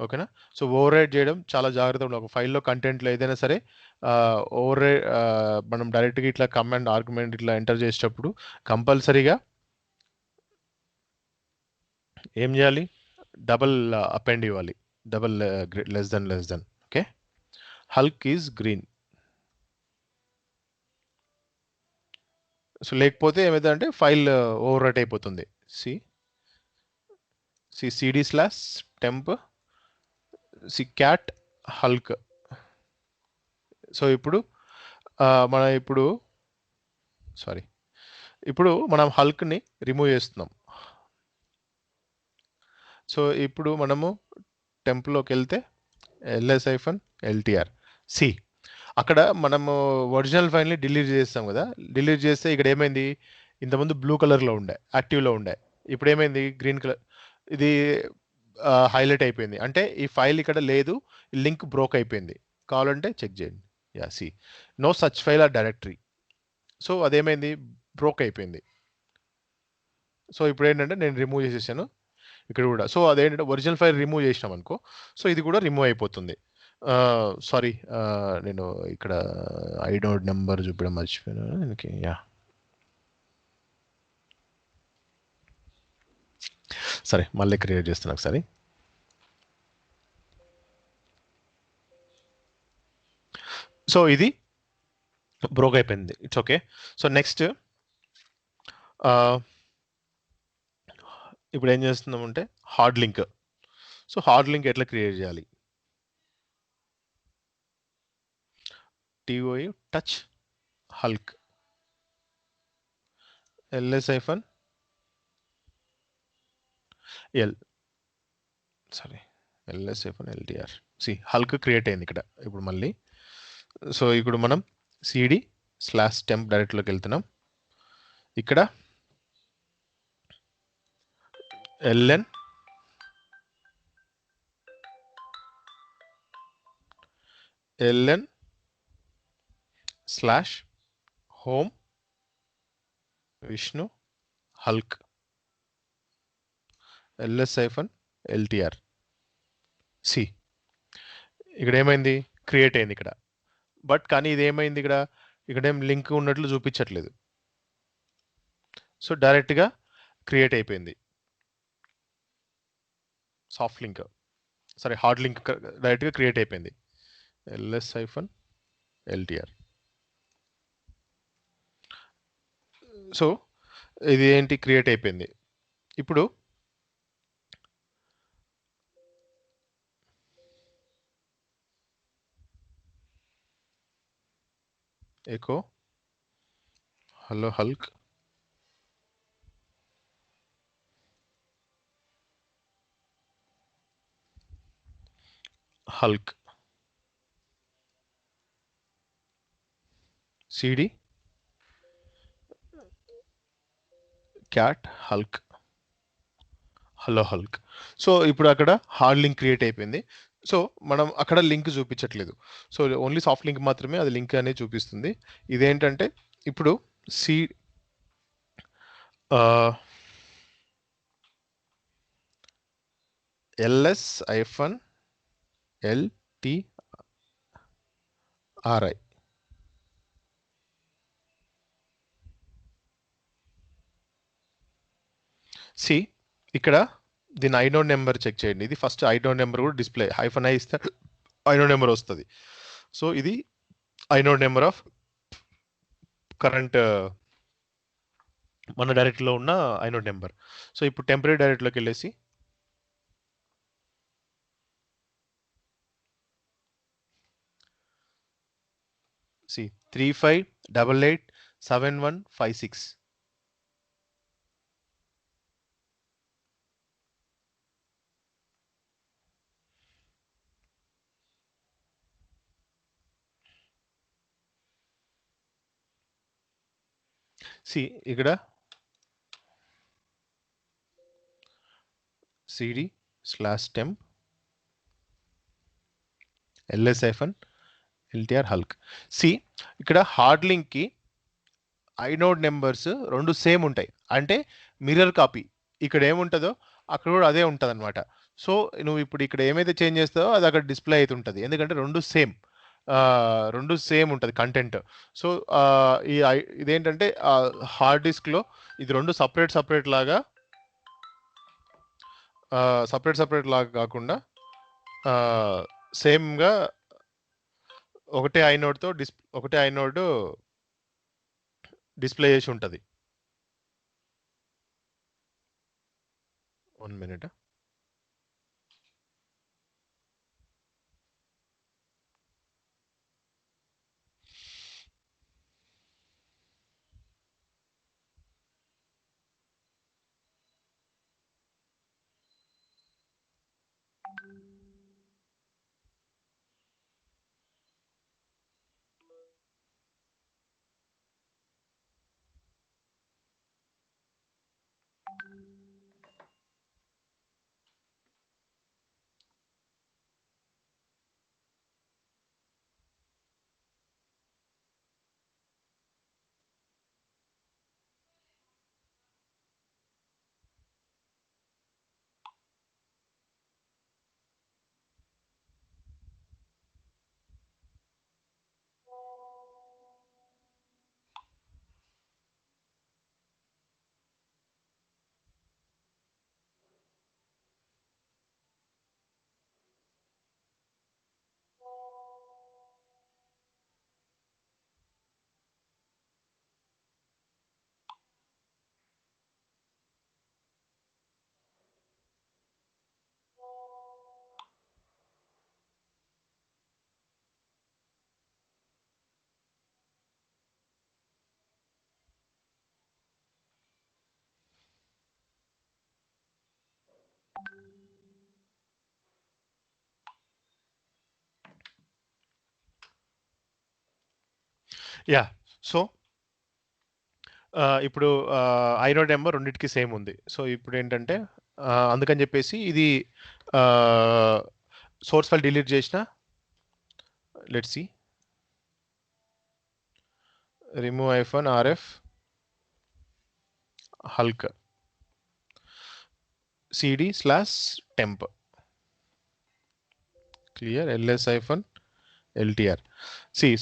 A: ఓకేనా. సో ఓవర్ రైడ్ చేయడం చాలా జాగ్రత్తగా ఉండాలి. ఒక ఫైల్లో కంటెంట్లో ఏదైనా సరే ఓవర్ రైడ్ మనం డైరెక్ట్గా ఇట్లా కమాండ్ ఆర్గ్యుమెంట్ ఇట్లా ఎంటర్ చేసేటప్పుడు కంపల్సరీగా ఏం చేయాలి, డబల్ అపెండ్ ఇవ్వాలి, double less than. Okay. Hulk is green. So లేకపోతే ఏమైందంటే ఫైల్ ఓవర్ రైట్ అయిపోతుంది. cd/temp cat hulk. సో ఇప్పుడు మనం హల్క్ని రిమూవ్ చేస్తున్నాం. సో ఇప్పుడు మనము టెంప్లోకి వెళ్తే ls-ltr అక్కడ మనము ఒరిజినల్ ఫైల్ని డిలీట్ చేస్తాం కదా. డిలీట్ చేస్తే ఇక్కడ ఏమైంది, ఇంతకుముందు బ్లూ కలర్లో ఉండే, యాక్టివ్లో ఉండే, ఇప్పుడు ఏమైంది గ్రీన్ కలర్, ఇది హైలైట్ అయిపోయింది. అంటే ఈ ఫైల్ ఇక్కడ లేదు, లింక్ బ్రోక్ అయిపోయింది. కావాలంటే చెక్ చేయండి. No such file or directory. So అదేమైంది, బ్రోక్ అయిపోయింది. సో ఇప్పుడు ఏంటంటే నేను రిమూవ్ చేసేసాను ఇక్కడ కూడా. సో అదేంటంటే ఒరిజినల్ ఫైల్ రిమూవ్ చేసినాం అనుకో, సో ఇది కూడా రిమూవ్ అయిపోతుంది. సారీ, నేను ఇక్కడ ఐనోడ్ నెంబర్ చూపించడం మర్చిపోయాను. సరే మళ్ళీ క్రియేట్ చేస్తాను ఒకసారి. సో ఇది బ్రోక్ అయిపోయింది. It's okay. సో నెక్స్ట్ ఇప్పుడు ఏం చేస్తున్నామంటే hard link. So hard link ఎట్లా క్రియేట్ చేయాలి, TOE touch Hulk ls-l ls-ltr. Hulk create అయింది ఇక్కడ. ఇప్పుడు మళ్ళీ సో ఇప్పుడు మనం cd/temp డైరెక్ట్లోకి వెళ్తున్నాం. ఇక్కడ ln/home విష్ణు హల్క్ ls-ltr. ఇక్కడ ఏమైంది, క్రియేట్ అయింది ఇక్కడ. బట్ కానీ ఇది ఏమైంది, ఇక్కడ ఏం లింక్ ఉన్నట్లు చూపించట్లేదు. సో డైరెక్ట్గా క్రియేట్ అయిపోయింది సాఫ్ట్ లింక్, హార్డ్ లింక్ డైరెక్ట్గా క్రియేట్ అయిపోయింది ls-ltr. సో ఇది ఏంటి, క్రియేట్ అయిపోయింది. ఇప్పుడు echo hello Hulk cd cat hulk hello Hulk. So ఇప్పుడు అక్కడ హార్డ్ లింక్ క్రియేట్ అయిపోయింది. సో మనం అక్కడ లింక్ చూపించట్లేదు. సో ఓన్లీ సాఫ్ట్ లింక్ మాత్రమే అది లింక్ అనేది చూపిస్తుంది. ఇదేంటంటే ఇప్పుడు ls-ltri. ఇక్కడ దీని ఐనోడ్ నెంబర్ చెక్ చేయండి. ఇది ఫస్ట్ ఐనోడ్ నెంబర్ కూడా డిస్ప్లే -i ఇస్తే ఐనోడ్ నెంబర్ వస్తుంది. సో ఇది ఐనోడ్ నెంబర్ ఆఫ్ కరెంట్ మన డైరెక్ట్లో ఉన్న ఐనోడ్ నెంబర్. సో ఇప్పుడు టెంపరీ డైరెక్ట్లోకి వెళ్ళేసి see 35887156. ఇక్కడ cd/temp ls-ltr hulk. ఇక్కడ హార్డ్ లింక్ కి ఐనోడ్ నెంబర్స్ రెండు సేమ్ ఉంటాయి, అంటే మిర్రర్ కాపీ. ఇక్కడ ఏముంటుందో అక్కడ కూడా అదే ఉంటుంది అనమాట. సో నువ్వు ఇప్పుడు ఇక్కడ ఏమైతే చేంజ్ చేస్తావో అది అక్కడ డిస్ప్లే అయితే ఉంటుంది, ఎందుకంటే రెండు సేమ్ ఉంటుంది కంటెంట్. సో ఇదేంటంటే హార్డ్ డిస్క్లో ఇది రెండు సపరేట్ లాగా కాకుండా సేమ్గా ఒకటే ఐనోడ్ డిస్ప్లే చేసి ఉంటుంది. 1 minute. సో ఇప్పుడు ఐనోడ్ నెంబర్ రెండింటికి సేమ్ ఉంది. సో ఇప్పుడు ఏంటంటే అందుకని చెప్పేసి ఇది సోర్స్ ఫైల్ డిలీట్ చేసిన, let's see, remove -rf hulk cd/temp clear ls-ltr.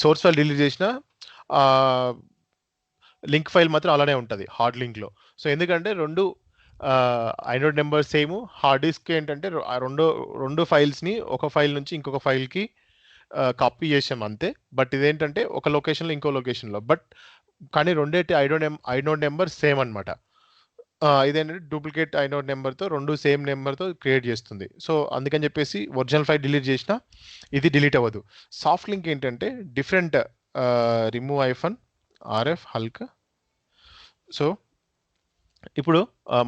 A: Source file delete చేసిన, లింక్ ఫైల్ మాత్రం అలానే ఉంటుంది హార్డ్ లింక్లో. సో ఎందుకంటే రెండు inode number same, hard disk ఏంటంటే రెండు ఫైల్స్ని ఒక ఫైల్ నుంచి ఇంకొక ఫైల్కి కాపీ చేసాం అంతే. బట్ ఇదేంటంటే ఒక లొకేషన్లో ఇంకో లొకేషన్లో, కానీ రెండేటి ఐనోడ్ నెంబర్ సేమ్ అనమాట. ఇదేంటంటే డూప్లికేట్ ఐనోడ్ నెంబర్తో రెండు సేమ్ నెంబర్తో క్రియేట్ చేస్తుంది. సో అందుకని చెప్పేసి ఒరిజినల్ ఫైల్ డిలీట్ చేసినా ఇది డిలీట్ అవ్వదు. సాఫ్ట్ లింక్ ఏంటంటే డిఫరెంట్, remove-rf hulk. సో ఇప్పుడు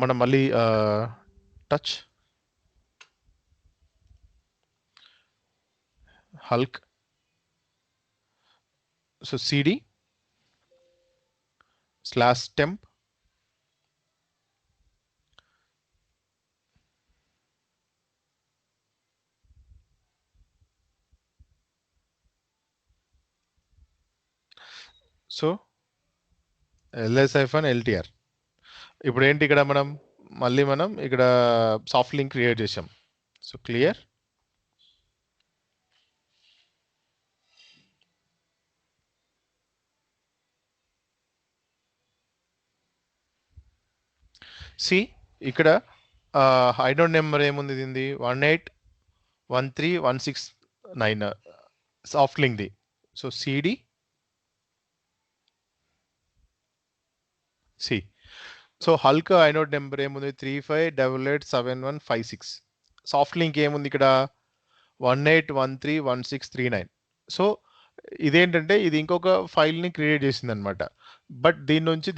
A: మనం మళ్ళీ touch Hulk, so cd/temp so ls-ltr. ఇప్పుడు ఏంటి ఇక్కడ మనం ఇక్కడ సాఫ్ట్ లింక్ క్రియేట్ చేసాం. So clear. ఇక్కడ ఐనోడ్ నెంబర్ ఏముంది, దీనిది 181316 సాఫ్ట్ లింక్ది. So cd so Hulk inode number ఏముంది 35887156. సాఫ్ట్ లింక్ ఏముంది ఇక్కడ 18131639. సో ఇదేంటంటే ఇది ఇంకొక ఫైల్ని క్రియేట్ చేసింది అనమాట. బట్ దీని నుంచి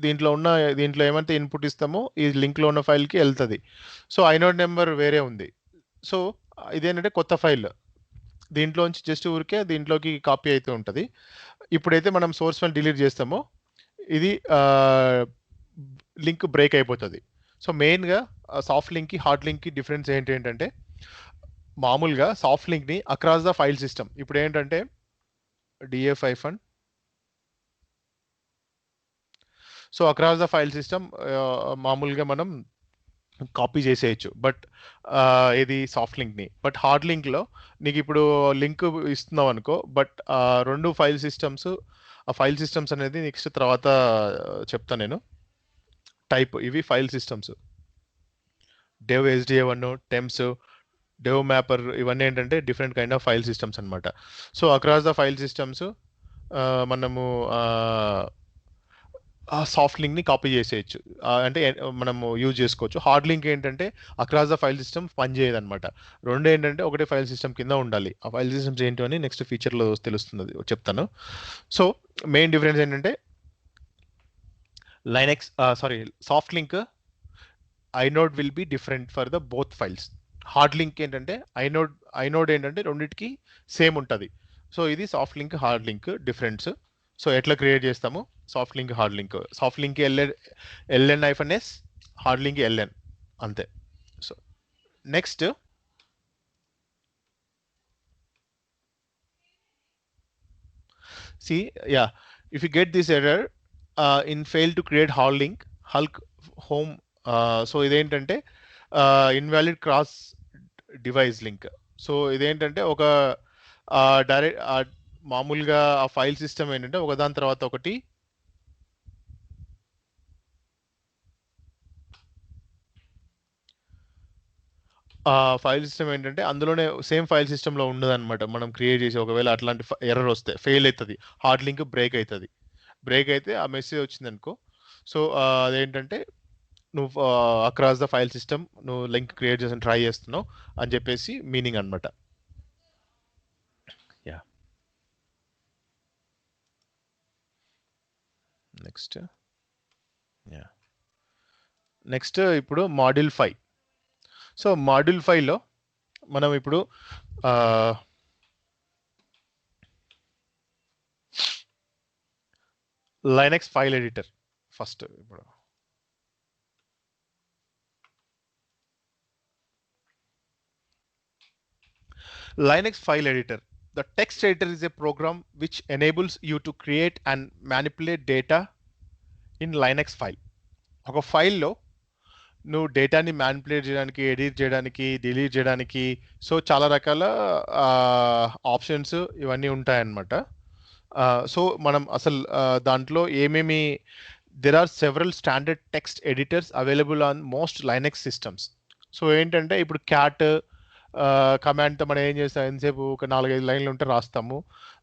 A: దీంట్లో ఏమైతే ఇన్పుట్ ఇస్తామో ఈ లింక్లో ఉన్న ఫైల్కి వెళ్తుంది. సో ఐనోడ్ నెంబర్ వేరే ఉంది. సో ఇదేంటంటే కొత్త ఫైల్, దీంట్లోంచి జస్ట్ ఊరికే దీంట్లోకి కాపీ అయితే ఉంటుంది. ఇప్పుడైతే మనం సోర్స్ ఫైల్ డిలీట్ చేస్తామో ఇది లింక్ బ్రేక్ అయిపోతుంది. సో మెయిన్గా సాఫ్ట్ లింక్కి హార్డ్ లింక్కి డిఫరెన్స్ ఏంటంటే మామూలుగా సాఫ్ట్ లింక్ని అక్రాస్ ద ఫైల్ సిస్టమ్, ఇప్పుడు ఏంటంటే df-, so across the file system మామూలుగా మనం కాపీ చేసేయచ్చు, బట్ ఇది సాఫ్ట్ లింక్ని. బట్ హార్డ్ లింక్లో నీకు ఇప్పుడు లింక్ ఇస్తున్నావు అనుకో, బట్ రెండు ఫైల్ సిస్టమ్స్, ఆ ఫైల్ సిస్టమ్స్ అనేది నెక్స్ట్ తర్వాత చెప్తాను నేను. టైప్ ఇవి ఫైల్ సిస్టమ్స్, డెవ్ SDA1, టెమ్స్, డెవ్ మ్యాపర్, ఇవన్నీ ఏంటంటే different kind of file systems అనమాట. So across the file systems మనము సాఫ్ట్ లింక్ని కాపీ చేసేయచ్చు, అంటే మనము యూజ్ చేసుకోవచ్చు. హార్డ్ లింక్ ఏంటంటే అక్రాస్ ద ఫైల్ సిస్టమ్ పనిచేయదు అనమాట. రెండు ఏంటంటే ఒకటే ఫైల్ సిస్టమ్ కింద ఉండాలి. ఆ ఫైల్ సిస్టమ్స్ ఏంటో అని నెక్స్ట్ ఫీచర్లో తెలుస్తుంది, చెప్తాను. సో మెయిన్ డిఫరెన్స్ ఏంటంటే soft link inode will be different for the both files. Hard link ఏంటంటే ఐనోడ్ ఏంటంటే రెండింటికి సేమ్ ఉంటుంది. సో ఇది soft link hard link difference. So ఎట్లా క్రియేట్ చేస్తాము soft link hard link? Soft link ln-s, hard link ln, అంతే. So next if you get this error in fail to create hard link hulk home, so ఇదేంటంటే invalid cross device link. So ఇదేంటంటే ఒక డైరెక్ట్ మామూలుగా ఆ ఫైల్ సిస్టమ్ ఏంటంటే ఒకదాని తర్వాత ఒకటి ఫైల్ సిస్టమ్ ఏంటంటే అందులోనే సేమ్ ఫైల్ సిస్టంలో ఉండదన్నమాట. మనం క్రియేట్ చేసి ఒకవేళ అట్లాంటి ఎర్రర్ వస్తే ఫెయిల్ అవుతుంది, హార్డ్ లింక్ బ్రేక్ అవుతుంది. బ్రేక్ అయితే ఆ మెసేజ్ వచ్చింది అనుకో, సో అదేంటంటే నువ్వు అక్రాస్ ద ఫైల్ సిస్టమ్ నువ్వు లింక్ క్రియేట్ చేసి ట్రై చేస్తున్నావు అని చెప్పేసి మీనింగ్ అనమాట. యా నెక్స్ట్ ఇప్పుడు మాడ్యూల్ 5. సో మాడ్యూల్ 5లో మనం ఇప్పుడు లైనక్స్ ఫైల్ ఎడిటర్ ఫస్ట్. ఇప్పుడు Linux file editor. The text editor is a program which enables you to create and manipulate data in Linux file. ఒక ఫైల్లో నువ్వు డేటాని మ్యానిపులేట్ చేయడానికి, ఎడిట్ చేయడానికి, డిలీట్ చేయడానికి, సో చాలా రకాల ఆప్షన్స్ ఇవన్నీ ఉంటాయన్నమాట. సో మనం అసలు దాంట్లో ఏమేమి, there are several standard text editors available on most Linux systems. So ఏంటంటే ఇప్పుడు క్యాట్ కమాండ్తో మనం ఏం చేస్తాం, ఎంతసేపు ఒక 4-5 లైన్లు ఉంటే రాస్తాము,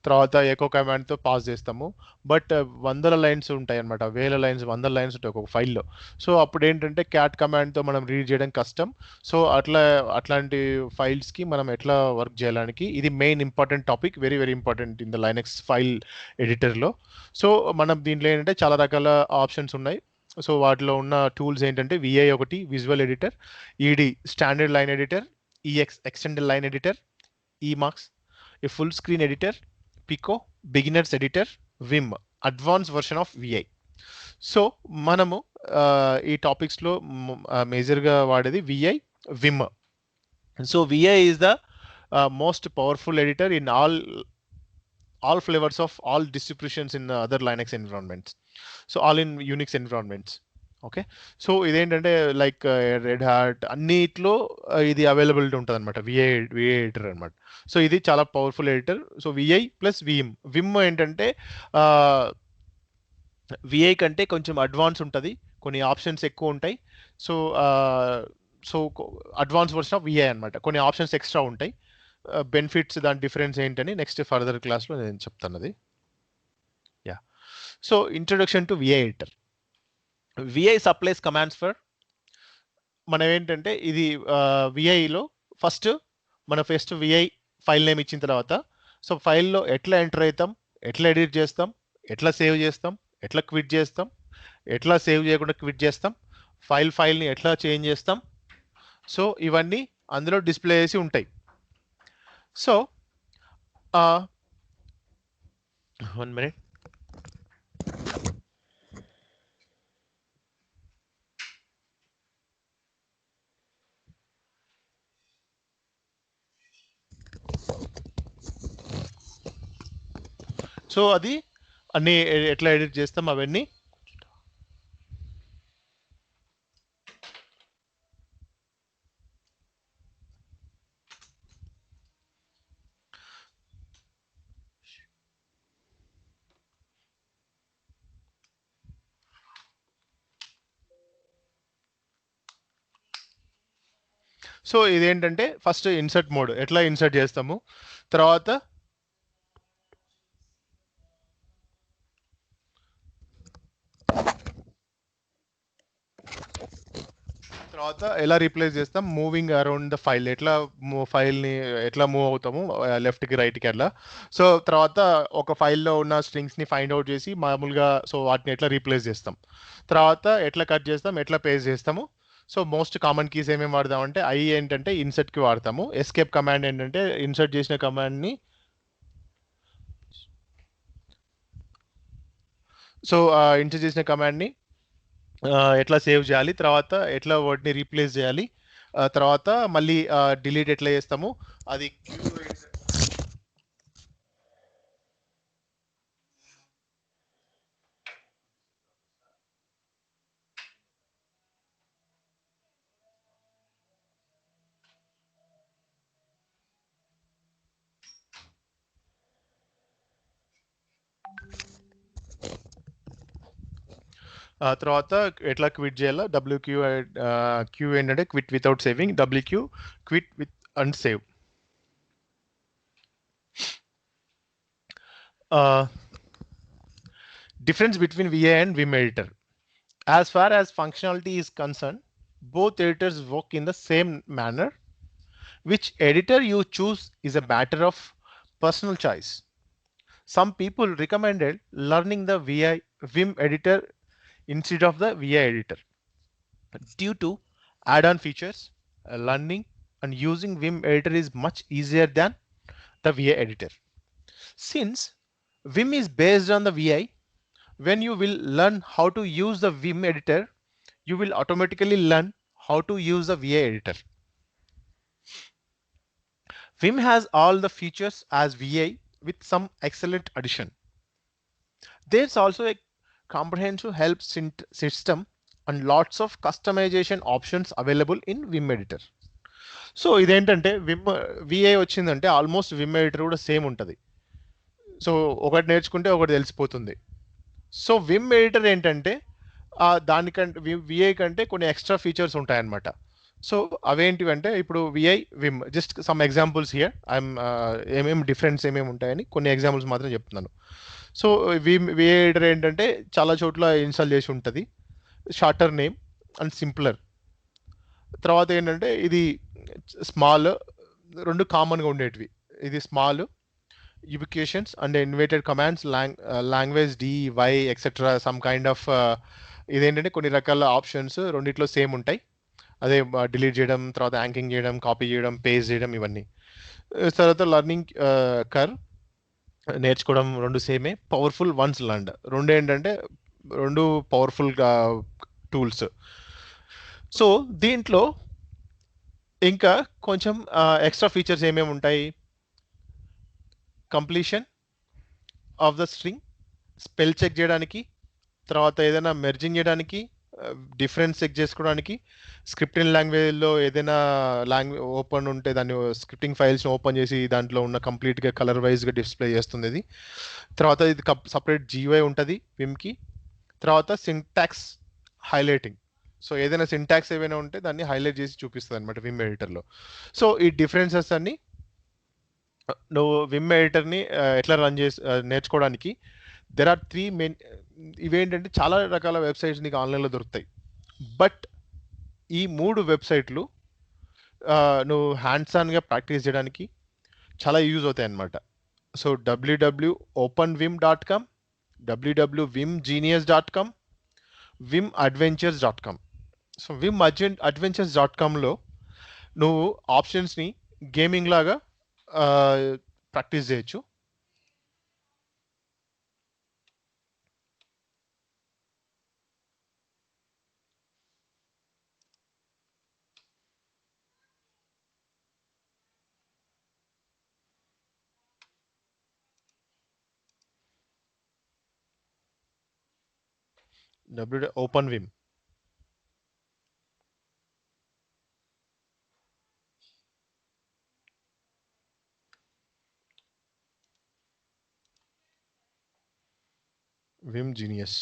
A: తర్వాత ఎకో కమాండ్తో పాస్ చేస్తాము. బట్ వందల లైన్స్ ఉంటాయి అనమాట, వేల లైన్స్, వందల లైన్స్ ఉంటాయి ఒక ఫైల్లో. సో అప్పుడు ఏంటంటే క్యాట్ కమాండ్తో మనం రీడ్ చేయడం కష్టం. సో అట్లాంటి ఫైల్స్కి మనం ఎట్లా వర్క్ చేయడానికి, ఇది main important topic, very very important in the Linux file ఎడిటర్లో. సో మనం దీంట్లో ఏంటంటే చాలా రకాల ఆప్షన్స్ ఉన్నాయి. సో వాటిలో ఉన్న టూల్స్ ఏంటంటే VI ఒకటి, visual editor, ED standard line editor, EX extended line editor, Emacs a full screen editor, Pico beginners editor, Vim advanced version of VI. So మనము ఈ టాపిక్స్లో మేజర్గా వాడేది VI, Vim. So VI is the most powerful editor in all flavors of all distributions in other Linux environments, so all in Unix environments. Okay, so ఇదేంటంటే లైక్ రెడ్ హ్యాట్ అన్నిట్లో ఇది అవైలబిలిటీ ఉంటుంది అనమాట, విఐ ఎడిటర్ అనమాట. సో ఇది చాలా powerful editor. So VI plus Vim ఏంటంటే VI కంటే కొంచెం అడ్వాన్స్ ఉంటుంది, కొన్ని ఆప్షన్స్ ఎక్కువ ఉంటాయి. So so advance version of VI అనమాట, కొన్ని ఆప్షన్స్ ఎక్స్ట్రా ఉంటాయి. బెనిఫిట్స్, దాని డిఫరెన్స్ ఏంటని నెక్స్ట్ ఫర్దర్ క్లాస్లో నేను చెప్తాను అది. Yeah, so introduction to VI editor. VI supplies commands for, మనం ఏంటంటే ఇది VIలో ఫస్ట్ VI ఫైల్ నేమ్ ఇచ్చిన తర్వాత, సో ఫైల్లో ఎట్లా ఎంటర్ అవుతాం, ఎట్లా ఎడిట్ చేస్తాం, ఎట్లా సేవ్ చేస్తాం, ఎట్లా క్విట్ చేస్తాం, ఎట్లా సేవ్ చేయకుండా క్విట్ చేస్తాం, ఫైల్ని ఎట్లా చేంజ్ చేస్తాం, సో ఇవన్నీ అందులో డిస్ప్లే చేసి ఉంటాయి. So 1 minute. సో అది అన్ని ఎట్లా ఎడిట్ చేస్తాం అవన్నీ. సో ఇదేంటంటే ఫస్ట్ ఇన్సర్ట్ మోడ్ ఎట్లా ఇన్సర్ట్ చేస్తాము, తర్వాత ఎలా రీప్లేస్ చేస్తాం, మూవింగ్ అరౌండ్ ద ఫైల్, ఎట్లా ఫైల్ని ఎట్లా మూవ్ అవుతాము లెఫ్ట్కి రైట్కి అట్లా. సో తర్వాత ఒక ఫైల్లో ఉన్న స్ట్రింగ్స్ని ఫైండ్ అవుట్ చేసి మామూలుగా సో వాటిని ఎట్లా రీప్లేస్ చేస్తాం, తర్వాత ఎట్లా కట్ చేస్తాం, ఎట్లా పేస్ట్ చేస్తాము. సో మోస్ట్ కామన్ కీస్ ఏమేమి వాడదామంటే ఐ ఏంటంటే ఇన్సర్ట్కి వాడతాము, ఎస్కేప్ కమాండ్ ఏంటంటే ఇన్సర్ట్ చేసిన కమాండ్ని సో ఇన్సర్ట్ చేసిన కమాండ్ని ఎట్లా సేవ్ చేయాలి, తర్వాత ఎట్లా వాటిని రీప్లేస్ చేయాలి, తర్వాత మళ్ళీ డిలీట్ ఎట్లా చేస్తాము అది. తర్వాత ఎట్లా క్విట్ చేయాలో డబ్ల్యూక్యూ, క్యూ ఏంటంటే quit without saving, WQ quit with and save. Difference between VA and Vim editor. As far as functionality is concerned, both editors work in the same manner. Which editor you choose is a matter of personal choice. Some people recommended learning the Vim editor instead of the VI editor due to add-on features. Learning and using Vim editor is much easier than the VI editor. Since Vim is based on the VI, when you will learn how to use the Vim editor, you will automatically learn how to use the VI editor. Vim has all the features as VI with some excellent addition. There's also a comprehensive help system and lots of customization options available in Vim editor. So ఇదేంటంటే విమ్ విఐ వచ్చిందంటే ఆల్మోస్ట్ విమ్ ఎడిటర్ కూడా సేమ్ ఉంటుంది. సో ఒకటి నేర్చుకుంటే ఒకటి తెలిసిపోతుంది. సో విమ్ ఎడిటర్ ఏంటంటే దానికంటే విఐ కంటే కొన్ని ఎక్స్ట్రా ఫీచర్స్ ఉంటాయన్నమాట. సో అవేంటివంటే ఇప్పుడు VI Vim just some examples here I'm ఏమేమి డిఫరెన్స్ ఏమేమి ఉంటాయని కొన్ని ఎగ్జాంపుల్స్ మాత్రం చెప్తున్నాను. సో విఐ ఎడిటర్ ఏంటంటే చాలా చోట్ల ఇన్స్టాల్ చేసి ఉంటుంది, షార్టర్ నేమ్ అండ్ సింప్లర్. తర్వాత ఏంటంటే ఇది స్మాల్, రెండు కామన్గా ఉండేటివి, ఇది small ubications and innovated commands, language d y etc some kind of ఇదేంటంటే కొన్ని రకాల ఆప్షన్స్ రెండిట్లో సేమ్ ఉంటాయి. అదే డిలీట్ చేయడం, తర్వాత యాంకింగ్ చేయడం, కాపీ చేయడం, పేస్ట్ చేయడం ఇవన్నీ. తర్వాత లర్నింగ్ కర్వ్, నేర్చుకోవడం రెండు సేమే. పవర్ఫుల్ వన్స్ లర్న్డ్, రెండు ఏంటంటే రెండు పవర్ఫుల్ టూల్స్. సో దీంట్లో ఇంకా కొంచెం ఎక్స్ట్రా ఫీచర్స్ ఏమేమి ఉంటాయి, completion of the string, spell check చేయడానికి, తర్వాత ఏదైనా మెర్జింగ్ చేయడానికి, డిఫరెన్స్ చెక్ చేసుకోవడానికి, స్క్రిప్టింగ్ లాంగ్వేజ్లో ఏదైనా లాంగ్వేజ్ ఓపెన్ ఉంటే దాన్ని స్క్రిప్టింగ్ ఫైల్స్ని ఓపెన్ చేసి దాంట్లో ఉన్న కంప్లీట్గా కలర్ వైజ్గా డిస్ప్లే చేస్తుంది ఇది. తర్వాత ఇది సపరేట్ జీవై ఉంటుంది విమ్కి. తర్వాత సింటాక్స్ హైలైటింగ్, సో ఏదైనా సింటాక్స్ ఏవైనా ఉంటే దాన్ని హైలైట్ చేసి చూపిస్తుంది అనమాట విమ్ ఎడిటర్లో. సో ఈ డిఫరెన్సెస్ అన్ని నువ్వు విమ్ ఎడిటర్ని ఎట్లా రన్ చేసి నేర్చుకోవడానికి దెర్ ఆర్ 3 మెయిన్. ఇవేంటంటే చాలా రకాల వెబ్సైట్స్ నీకు ఆన్లైన్లో దొరుకుతాయి, బట్ ఈ 3 వెబ్సైట్లు నువ్వు హ్యాండ్స్ ఆన్గా ప్రాక్టీస్ చేయడానికి చాలా యూజ్ అవుతాయి అన్నమాట. So www.openvim.com, www.vimgenius.com, vimadventures.com. So vimadventures.comలో నువ్వు ఆప్షన్స్ని గేమింగ్ లాగా ప్రాక్టీస్ చేయొచ్చు. Open Vim. Vim genius.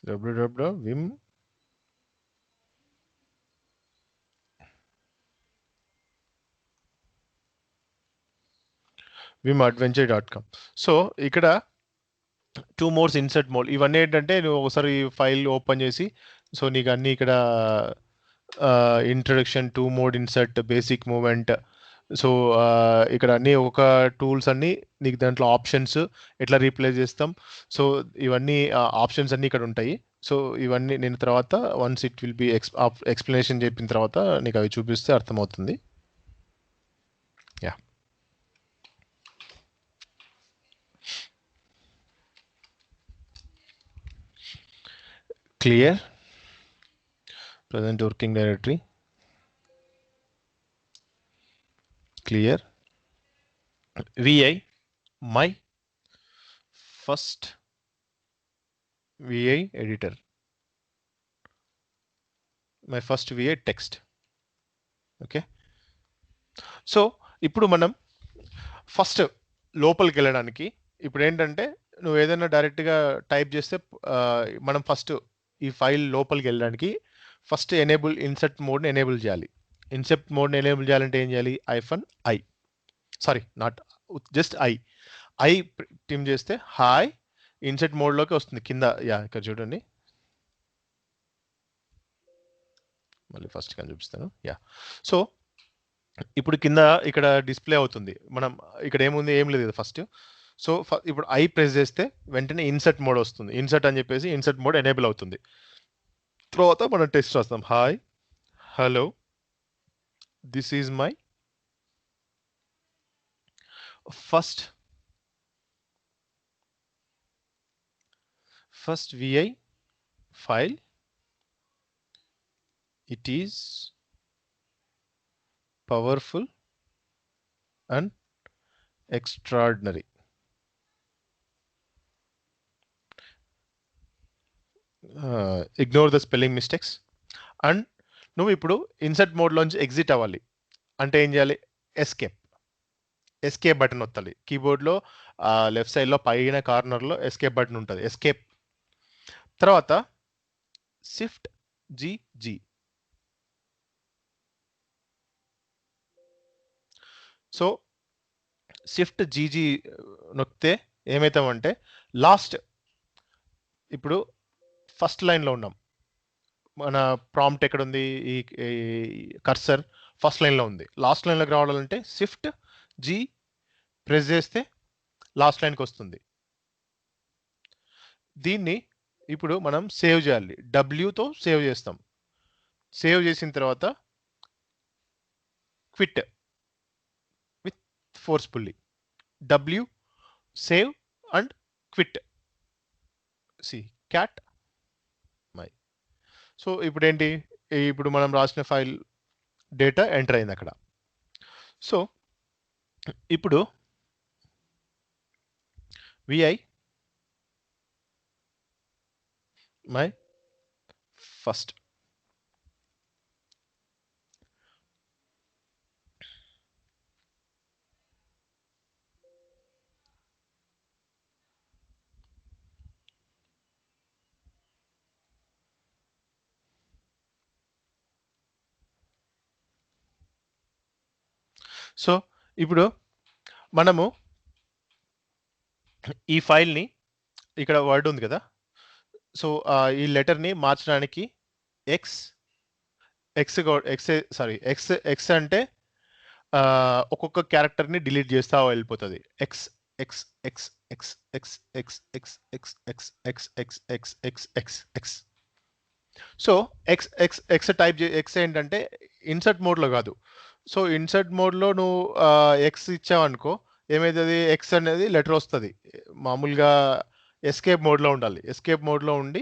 A: www.vim vimadventure.com. So ఇక్కడ 2 మోడ్స్ ఇన్సర్ట్ మోడ్. ఇవన్నీ ఏంటంటే నువ్వు ఒకసారి ఫైల్ ఓపెన్ చేసి సో నీకు అన్ని ఇక్కడ introduction, 2 mode insert, basic movement, so ఇక్కడ అన్ని ఒక టూల్స్ అన్ని నీకు దాంట్లో ఆప్షన్స్ ఎట్లా రీప్లేస్ చేస్తాం, సో ఇవన్నీ ఆప్షన్స్ అన్ని ఇక్కడ ఉంటాయి. సో ఇవన్నీ నేను తర్వాత once it will be explanation చెప్పిన తర్వాత నీకు అవి చూపిస్తే అర్థమవుతుంది. Yeah, clear present working directory, clear vi my first vi editor, my first vi text. Okay, so ఇప్పుడు మనం ఫస్ట్ లోపలికి వెళ్ళడానికి ఇప్పుడు ఏంటంటే నువ్వు ఏదైనా డైరెక్ట్గా టైప్ చేస్తే మనం ఫస్ట్ ఈ ఫైల్ లోపలికి వెళ్ళడానికి ఫస్ట్ ఇన్సర్ట్ మోడ్ని ఎనేబుల్ చేయాలి. ఇన్సర్ట్ మోడ్ని ఎనేబుల్ చేయాలంటే ఏం చేయాలి? -i, sorry not just I టిమ్ చేస్తే హాయ్ ఇన్సర్ట్ మోడ్లోకి వస్తుంది కింద. యా, ఇక్కడ చూడండి, మళ్ళీ ఫస్ట్ కానీ చూపిస్తాను. యా, సో ఇప్పుడు కింద ఇక్కడ డిస్ప్లే అవుతుంది. మనం ఇక్కడ ఏముంది, ఏం లేదు కదా ఫస్ట్. సో ఇప్పుడు ఐ ప్రెస్ చేస్తే వెంటనే ఇన్సర్ట్ మోడ్ వస్తుంది. ఇన్సర్ట్ అని చెప్పేసి ఇన్సర్ట్ మోడ్ ఎనేబుల్ అవుతుంది. తర్వాత మనం టెక్స్ట్ రాస్తాం, hi hello this is my first VI file. It is powerful and extraordinary. Ignore the spelling mistakes. And నువ్వు ఇప్పుడు ఇన్సర్ట్ మోడ్లోంచి ఎగ్జిట్ అవ్వాలి అంటే ఏం చేయాలి? ఎస్కేప్ బటన్ వత్తాలి. కీబోర్డ్లో లెఫ్ట్ సైడ్లో పైన కార్నర్లో ఎస్కేప్ బటన్ ఉంటుంది. ఎస్కేప్ తర్వాత shift G. So shift GG నొక్కితే ఏమవుతామంటే లాస్ట్, ఇప్పుడు ఫస్ట్ లైన్లో ఉన్నాం, మన ప్రాంప్ట్ ఎక్కడ ఉంది, ఈ కర్సర్ ఫస్ట్ లైన్లో ఉంది. లాస్ట్ లైన్లోకి రావాలంటే షిఫ్ట్ G ప్రెస్ చేస్తే లాస్ట్ లైన్కి వస్తుంది. దీన్ని ఇప్పుడు మనం సేవ్ చేయాలి. Wతో సేవ్ చేస్తాం. సేవ్ చేసిన తర్వాత quit with forcefully, W save and quit, cat my. So ఇప్పుడు ఏంటి, ఇప్పుడు మనం రాసిన ఫైల్ డేటా ఎంటర్ అయింది అక్కడ. సో ఇప్పుడు VI మై ఫస్ట్. సో ఇప్పుడు మనము ఈ ఫైల్ని, ఇక్కడ వర్డ్ ఉంది కదా, సో ఈ లెటర్ని మార్చడానికి ఎక్స్ అంటే ఒక్కొక్క క్యారెక్టర్ని డిలీట్ చేస్తా వెళ్ళిపోతుంది. X X X X X X X X X X X X X X X. So X type X ఏంటంటే ఇన్సర్ట్ మోడ్లో కాదు. సో ఇన్సర్ట్ మోడ్లో నువ్వు ఎక్స్ ఇచ్చావనుకో ఏమైతుంది, ఎక్స్ అనేది లెటర్ వస్తుంది. మామూలుగా ఎస్కేప్ మోడ్లో ఉండాలి. ఎస్కేప్ మోడ్లో ఉండి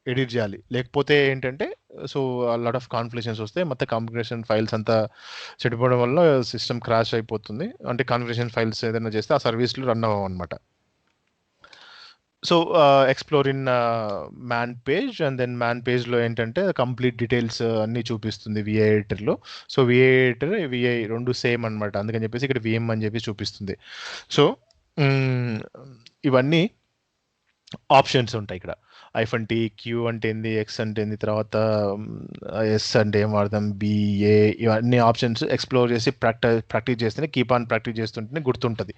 A: ఎడిట్ చేయాలి, లేకపోతే ఏంటంటే సో లాట్ ఆఫ్ కాన్ఫిగరేషన్స్ వస్తాయి, మొత్తం కాన్ఫిగరేషన్ ఫైల్స్ అంతా చెడిపోవడం వల్ల సిస్టమ్ క్రాష్ అయిపోతుంది. అంటే కాన్ఫిగరేషన్ ఫైల్స్ ఏదైనా చేస్తే ఆ సర్వీస్లు రన్ అవ్వవు అనమాట. So explore in man page, and then man పేజ్లో ఏంటంటే కంప్లీట్ డీటెయిల్స్ అన్నీ చూపిస్తుంది విఐ ఎడిటర్లో. సో విఐ ఎడిటర్ విఐ రెండు సేమ్ అనమాట, అందుకని చెప్పేసి ఇక్కడ విఎం అని చెప్పి చూపిస్తుంది. సో ఇవన్నీ ఆప్షన్స్ ఉంటాయి ఇక్కడ. ఐఫన్ టీ, క్యూ అంటే ఏంది, ఎక్స్ అంటే ఏంది, తర్వాత ఎస్ అంటే ఏం వాడదాం, బిఏ, ఇవన్నీ ఆప్షన్స్ ఎక్స్ప్లోర్ చేసి ప్రాక్టీస్ చేస్తేనే, కీప్ ఆన్ ప్రాక్టీస్ చేస్తుంటేనే గుర్తుంటుంది.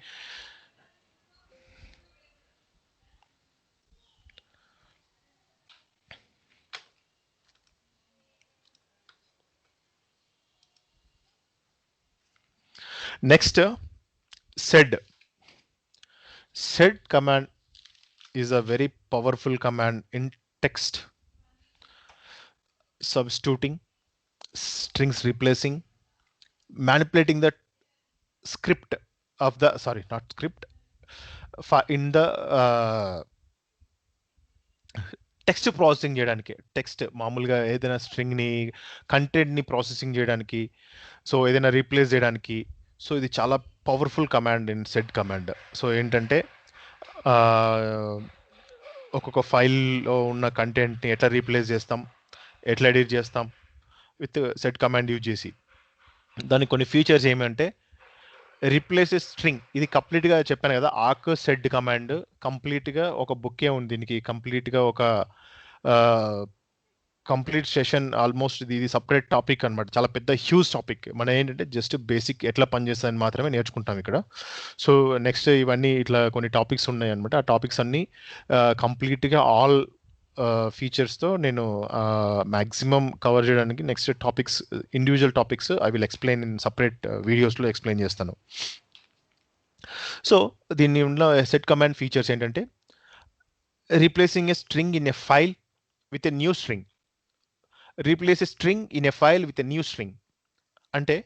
A: Next sed. Sed command is a very powerful command in text, substituting, strings replacing, manipulating the script of the, sorry, not script, in the text processing చేయడానికి, టెక్స్ట్ మామూలుగా ఏదైనా స్ట్రింగ్ని, కంటెంట్ని ప్రాసెసింగ్ చేయడానికి, సో ఏదైనా రీప్లేస్ చేయడానికి. సో ఇది చాలా powerful command in said command. So ఏంటంటే ఒక్కొక్క ఫైల్లో ఉన్న కంటెంట్ని ఎట్లా రీప్లేస్ చేస్తాం, ఎట్లా ఎడిట్ చేస్తాం విత్ సెడ్ కమాండ్ యూజ్ చేసి. దానికి కొన్ని ఫీచర్స్ ఏమంటే రీప్లేసెస్ స్ట్రింగ్, ఇది కంప్లీట్గా చెప్పాను కదా, ఆక్ సెడ్ కమాండ్ కంప్లీట్గా ఒక బుక్కే ఉంది దీనికి, కంప్లీట్గా ఒక కంప్లీట్ సెషన్ ఆల్మోస్ట్. ఇది సపరేట్ టాపిక్ అనమాట, చాలా పెద్ద హ్యూజ్ టాపిక్. మనం ఏంటంటే జస్ట్ బేసిక్ ఎట్లా పనిచేస్తుందని మాత్రమే నేర్చుకుంటాం ఇక్కడ. సో నెక్స్ట్ ఇవన్నీ ఇట్లా కొన్ని టాపిక్స్ ఉన్నాయి అనమాట. ఆ టాపిక్స్ అన్నీ కంప్లీట్గా ఆల్ ఫీచర్స్తో నేను మ్యాక్సిమం కవర్ చేయడానికి next topics, individual topics I will explain in separate వీడియోస్లో ఎక్స్ప్లెయిన్ చేస్తాను. సో దీన్ని ఉన్న సెట్ కమాండ్ ఫీచర్స్ ఏంటంటే replacing a string in a file with a new string. Replace a string in a file with a new string అంటే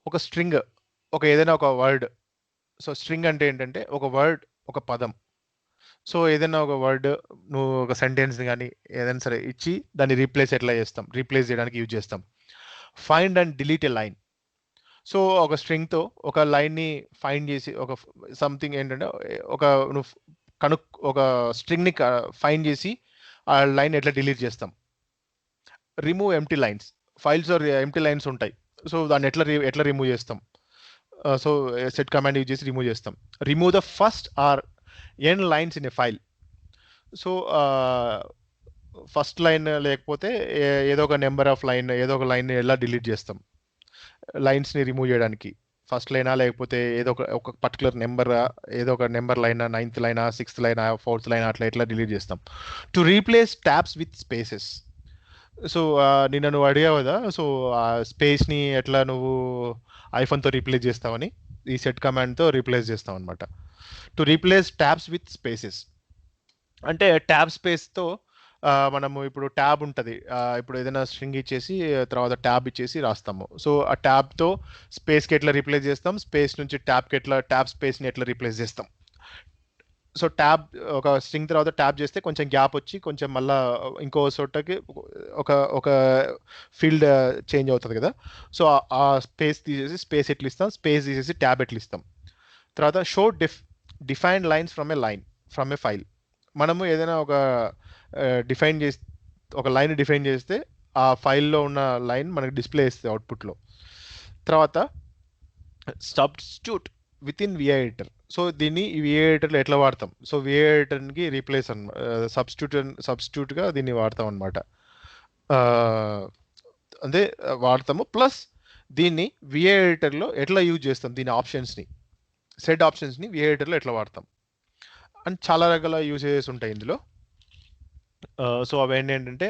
A: ఒక స్ట్రింగ్, ఒక ఏదైనా ఒక వర్డ్. సో స్ట్రింగ్ అంటే ఏంటంటే ఒక వర్డ్, ఒక పదం. సో ఏదైనా ఒక వర్డ్, నువ్వు ఒక సెంటెన్స్ని కానీ ఏదైనా సరే ఇచ్చి దాన్ని రీప్లేస్ ఎట్లా చేస్తాం, రీప్లేస్ చేయడానికి యూజ్ చేస్తాం. Find and delete a line. So ఒక స్ట్రింగ్తో ఒక లైన్ని ఫైండ్ చేసి, ఒక సంథింగ్ ఏంటంటే ఒక నువ్వు ఒక స్ట్రింగ్ని ఫైండ్ చేసి ఆ లైన్ ఎట్లా డిలీట్ చేస్తాం. Remove empty lines, files empty lines ఉంటాయి, సో దాన్ని ఎట్లా రిమూవ్ చేస్తాం. సో సెట్ కమాండ్ యూజ్ చేసి రిమూవ్ చేస్తాం. Remove the first or N lines in a file. So first line లేకపోతే ఏదో ఒక నెంబర్ ఆఫ్ లైన్, ఏదో ఒక లైన్ ఎలా డిలీట్ చేస్తాం లైన్స్ని రిమూవ్ చేయడానికి. ఫస్ట్ లైనా లేకపోతే ఏదో ఒక పర్టికులర్ నెంబర్, ఏదో ఒక నెంబర్ లైనా, 9th లైనా, 6th లైనా, 4th లైనా, అట్లా ఎట్లా డిలీట్ చేస్తాం. To replace tabs with spaces. So నిన్న నువ్వు అడిగావు కదా, సో ఆ స్పేస్ని ఎట్లా నువ్వు ఐఫోన్తో రీప్లేస్ చేస్తావని, ఈ సెట్ కమాండ్తో రీప్లేస్ చేస్తాం అనమాట. To replace tabs with spaces అంటే ట్యాబ్ స్పేస్తో మనము ఇప్పుడు ట్యాబ్ ఉంటుంది, ఇప్పుడు ఏదైనా స్ట్రింగ్ ఇచ్చేసి తర్వాత ట్యాబ్ ఇచ్చేసి రాస్తాము. సో ఆ ట్యాబ్తో స్పేస్కి ఎట్లా రీప్లేస్ చేస్తాం, స్పేస్ నుంచి ట్యాబ్కి ఎట్లా, ట్యాబ్ స్పేస్ని ఎట్లా రీప్లేస్ చేస్తాం. సో ట్యాబ్ ఒక స్ట్రింగ్ తర్వాత ట్యాబ్ చేస్తే కొంచెం గ్యాప్ వచ్చి కొంచెం మళ్ళా ఇంకో చోటకి ఒక ఒక ఫీల్డ్ చేంజ్ అవుతుంది కదా. సో ఆ స్పేస్ తీసేసి స్పేస్ ఎట్లా ఇస్తాం, స్పేస్ తీసేసి ట్యాబ్ ఎట్లా ఇస్తాం. తర్వాత show define lines from A file. మనము ఏదైనా ఒక ఒక లైన్ డిఫైన్ చేస్తే ఆ ఫైల్లో ఉన్న లైన్ మనకి డిస్ప్లే ఇస్తుంది అవుట్పుట్లో. తర్వాత substitute with in VI editor. So దీన్ని విఐ ఎడిటర్లో ఎట్లా వాడతాం, సో విఐ ఎడిటర్కి రీప్లేస్ సబ్స్టిట్యూట్గా దీన్ని వాడతాం అనమాట. అదే వాడతాము. ప్లస్ దీన్ని విఐ ఎడిటర్లో ఎట్లా యూజ్ చేస్తాం, దీని ఆప్షన్స్ని, సెడ్ ఆప్షన్స్ని విఐ ఎడిటర్లో ఎట్లా వాడతాం అని చాలా రకాల యూసేజెస్ ఉంటాయి ఇందులో. సో అవి ఏంటంటే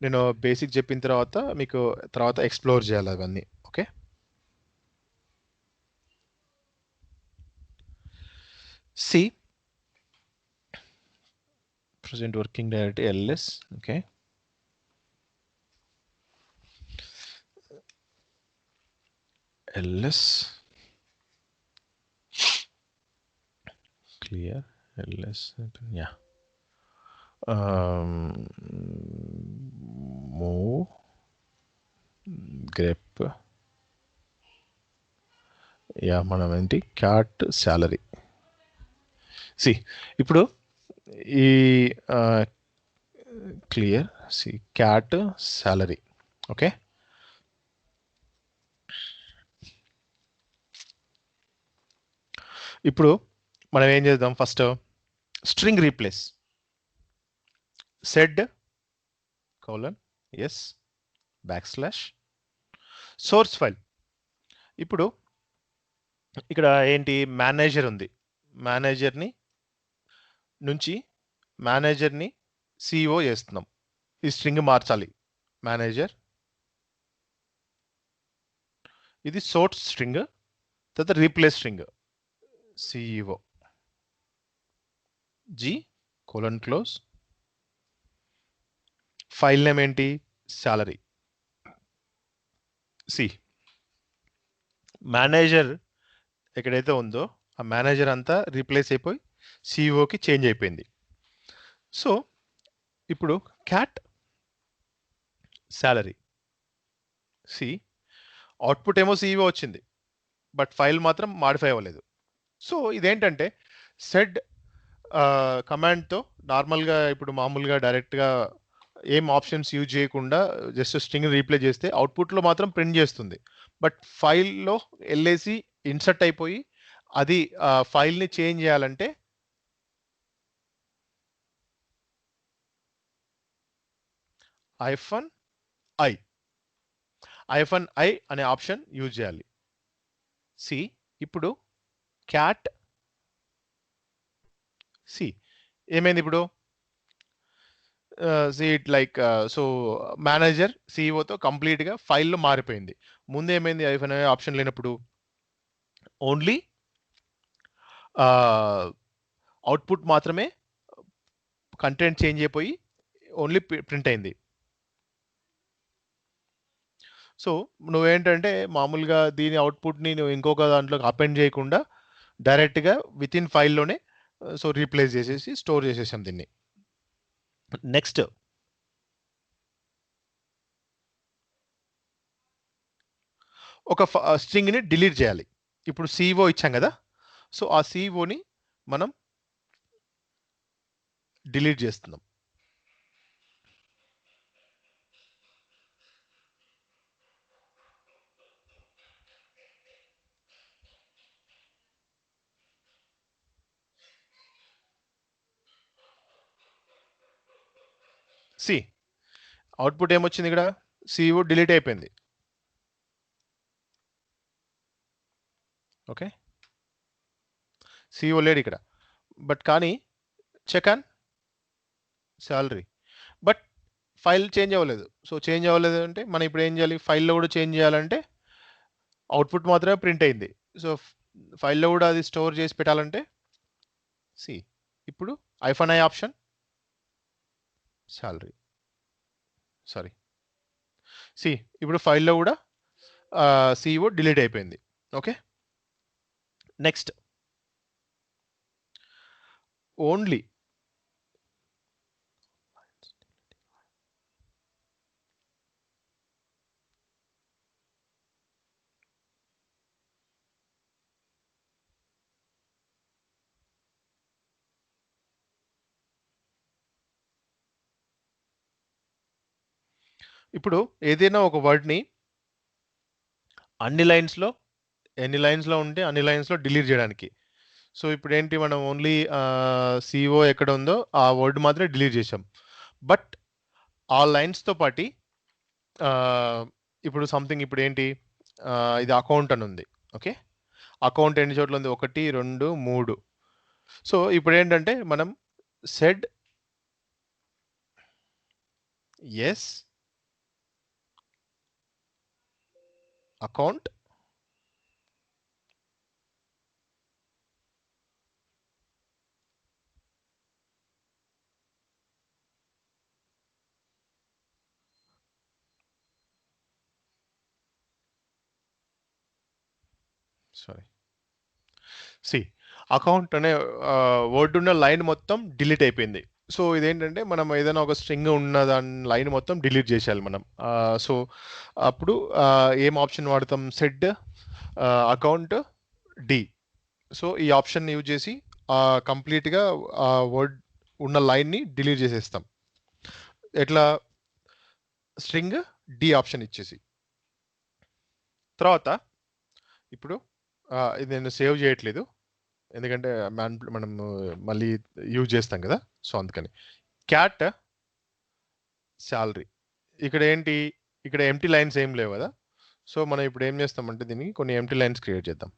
A: నేను బేసిక్ చెప్పిన తర్వాత మీకు తర్వాత ఎక్స్ప్లోర్ చేయాలి అవన్నీ. Okay, see present working directory ls. Okay, ls clear ls, yeah. Move grep yeah మనం ఏంటి క్యాట్ శాలరీ. సి ఇప్పుడు ఈ clear see cat salary. Okay, ఇప్పుడు మనం ఏం చేద్దాం, first string replace sed colon S backslash source file. ఇప్పుడు ఇక్కడ ఏంటి మేనేజర్ ఉంది, మేనేజర్ని నుంచి మేనేజర్ని సిఇఓ చేస్తున్నాం. ఈ స్ట్రింగ్ మార్చాలి. మేనేజర్ ఇది సోర్స్ స్ట్రింగ్, తర్వాత replace string CEO G colon close. File name ఏంటి సాలరీ. సి మేనేజర్ ఎక్కడైతే ఉందో ఆ మేనేజర్ అంతా రీప్లేస్ అయిపోయి సిఇఓకి చేంజ్ అయిపోయింది. సో ఇప్పుడు క్యాట్ సాలరీ. సి అవుట్పుట్ ఏమో సిఇఓ వచ్చింది, బట్ ఫైల్ మాత్రం మాడిఫై అవ్వలేదు. సో ఇదేంటంటే సెడ్ కమాండ్తో నార్మల్గా ఇప్పుడు మామూలుగా డైరెక్ట్గా ఏం ఆప్షన్స్ యూజ్ చేయకుండా జస్ట్ స్ట్రింగ్ రీప్లేస్ చేస్తే అవుట్పుట్లో మాత్రం ప్రింట్ చేస్తుంది. బట్ ఫైల్లో వెళ్ళేసి ఇన్సర్ట్ అయిపోయి అది ఫైల్ని చేంజ్ చేయాలంటే -i అనే ఆప్షన్ యూజ్ చేయాలి. సి ఇప్పుడు క్యాట్ సి ఏమైంది ఇప్పుడు ఇట్ లైక్ సో మేనేజర్ సిఇఓతో కంప్లీట్గా ఫైల్లో మారిపోయింది. ముందు ఏమైంది ఐఫన్ అనే ఆప్షన్ లేనప్పుడు ఓన్లీ అవుట్పుట్ మాత్రమే కంటెంట్ చేంజ్ అయిపోయి ఓన్లీ ప్రింట్ అయింది. సో నువ్వేంటంటే మామూలుగా దీని అవుట్పుట్ని నువ్వు ఇంకొక దాంట్లోకి అపెండ్ చేయకుండా డైరెక్ట్గా విత్ ఇన్ ఫైల్లోనే సో రీప్లేస్ చేసేసి స్టోర్ చేసేసాం దీన్ని. నెక్స్ట్ ఒక స్ట్రింగ్ని డిలీట్ చేయాలి. ఇప్పుడు సిఇఓ ఇచ్చాం కదా, సో ఆ సిఇఓని మనం డిలీట్ చేస్తున్నాం. సి అవుట్పుట్ ఏమొచ్చింది ఇక్కడ, సిఇఓ డిలీట్ అయిపోయింది. ఓకే, సిఇఓ లేడు ఇక్కడ, బట్ కానీ check on salary, but file change అవ్వలేదు. సో చేంజ్ అవ్వలేదు అంటే మనం ఇప్పుడు ఏం చేయాలి, ఫైల్లో కూడా చేంజ్ చేయాలంటే అవుట్పుట్ మాత్రమే ప్రింట్ అయింది. సో ఫైల్లో కూడా అది స్టోర్ చేసి పెట్టాలంటే సి ఇప్పుడు -i option salary sorry see ఇప్పుడు ఫైల్లో కూడా సిఇఓ డిలీట్ అయిపోయింది. ఓకే, నెక్స్ట్ ఓన్లీ ఇప్పుడు ఏదైనా ఒక వర్డ్ని అన్ని లైన్స్లో ఎన్ని లైన్స్లో ఉంటే అన్ని లైన్స్లో డిలీట్ చేయడానికి. సో ఇప్పుడు ఏంటి మనం ఓన్లీ సిఇఓ ఎక్కడ ఉందో ఆ వర్డ్ మాత్రమే డిలీట్ చేసాం. బట్ ఆ లైన్స్తో పాటి ఇప్పుడు సంథింగ్ ఇప్పుడు ఏంటి ఇది అకౌంట్ అని ఉంది. ఓకే, అకౌంట్ ఎన్ని చోట్ల ఉంది, 1 2 3. సో ఇప్పుడు ఏంటంటే మనం sed S account sorry see account అనే వర్డ్ ఉన్న లైన్ మొత్తం డిలీట్ అయిపోయింది. సో ఇదేంటంటే మనం ఏదైనా ఒక స్ట్రింగ్ ఉన్న దాని లైన్ మొత్తం డిలీట్ చేసేయాలి మనం. సో అప్పుడు ఏం ఆప్షన్ వాడతాం? Sed account D. సో ఈ ఆప్షన్ యూజ్ చేసి కంప్లీట్గా ఆ వర్డ్ ఉన్న లైన్ని డిలీట్ చేసేస్తాం. ఎట్లా? స్ట్రింగ్ డి ఆప్షన్ ఇచ్చేసి. తర్వాత ఇప్పుడు ఇది నేను సేవ్ చేయట్లేదు, ఎందుకంటే మనం మళ్ళీ యూజ్ చేస్తాం కదా, సో అందుకని క్యాట్ శాలరీ. ఇక్కడ ఏంటి? ఇక్కడ ఎంటీ లైన్స్ ఏం లేవు కదా, సో మనం ఇప్పుడు ఏం చేస్తామంటే దీనికి కొన్ని ఎంటీ లైన్స్ క్రియేట్ చేద్దాం.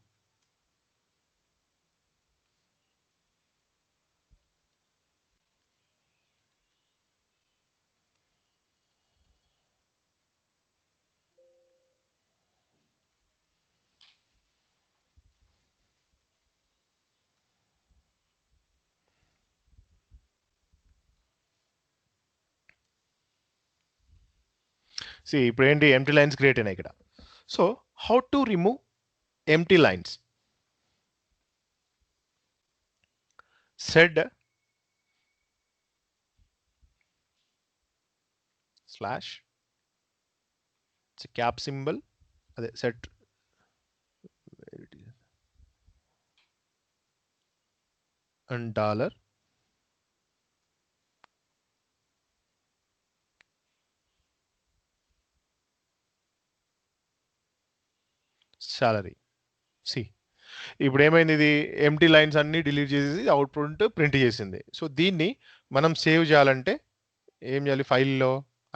A: ఇప్పుడు ఏంటి? ఎంటీ లైన్స్ క్రియేట్ అయినాయి ఇక్కడ. So how to remove empty lines? Sed slash cap symbol, అదే సెట్ అండ్ డాలర్ సాలరీ. ఇప్పుడు ఏమైంది? ఇది ఎంటీ లైన్స్ అన్ని డిలీట్ చేసేసి అవుట్పుట్ ప్రింట్ చేసింది. సో దీన్ని మనం సేవ్ చేయాలంటే ఏం చేయాలి? ఫైల్లో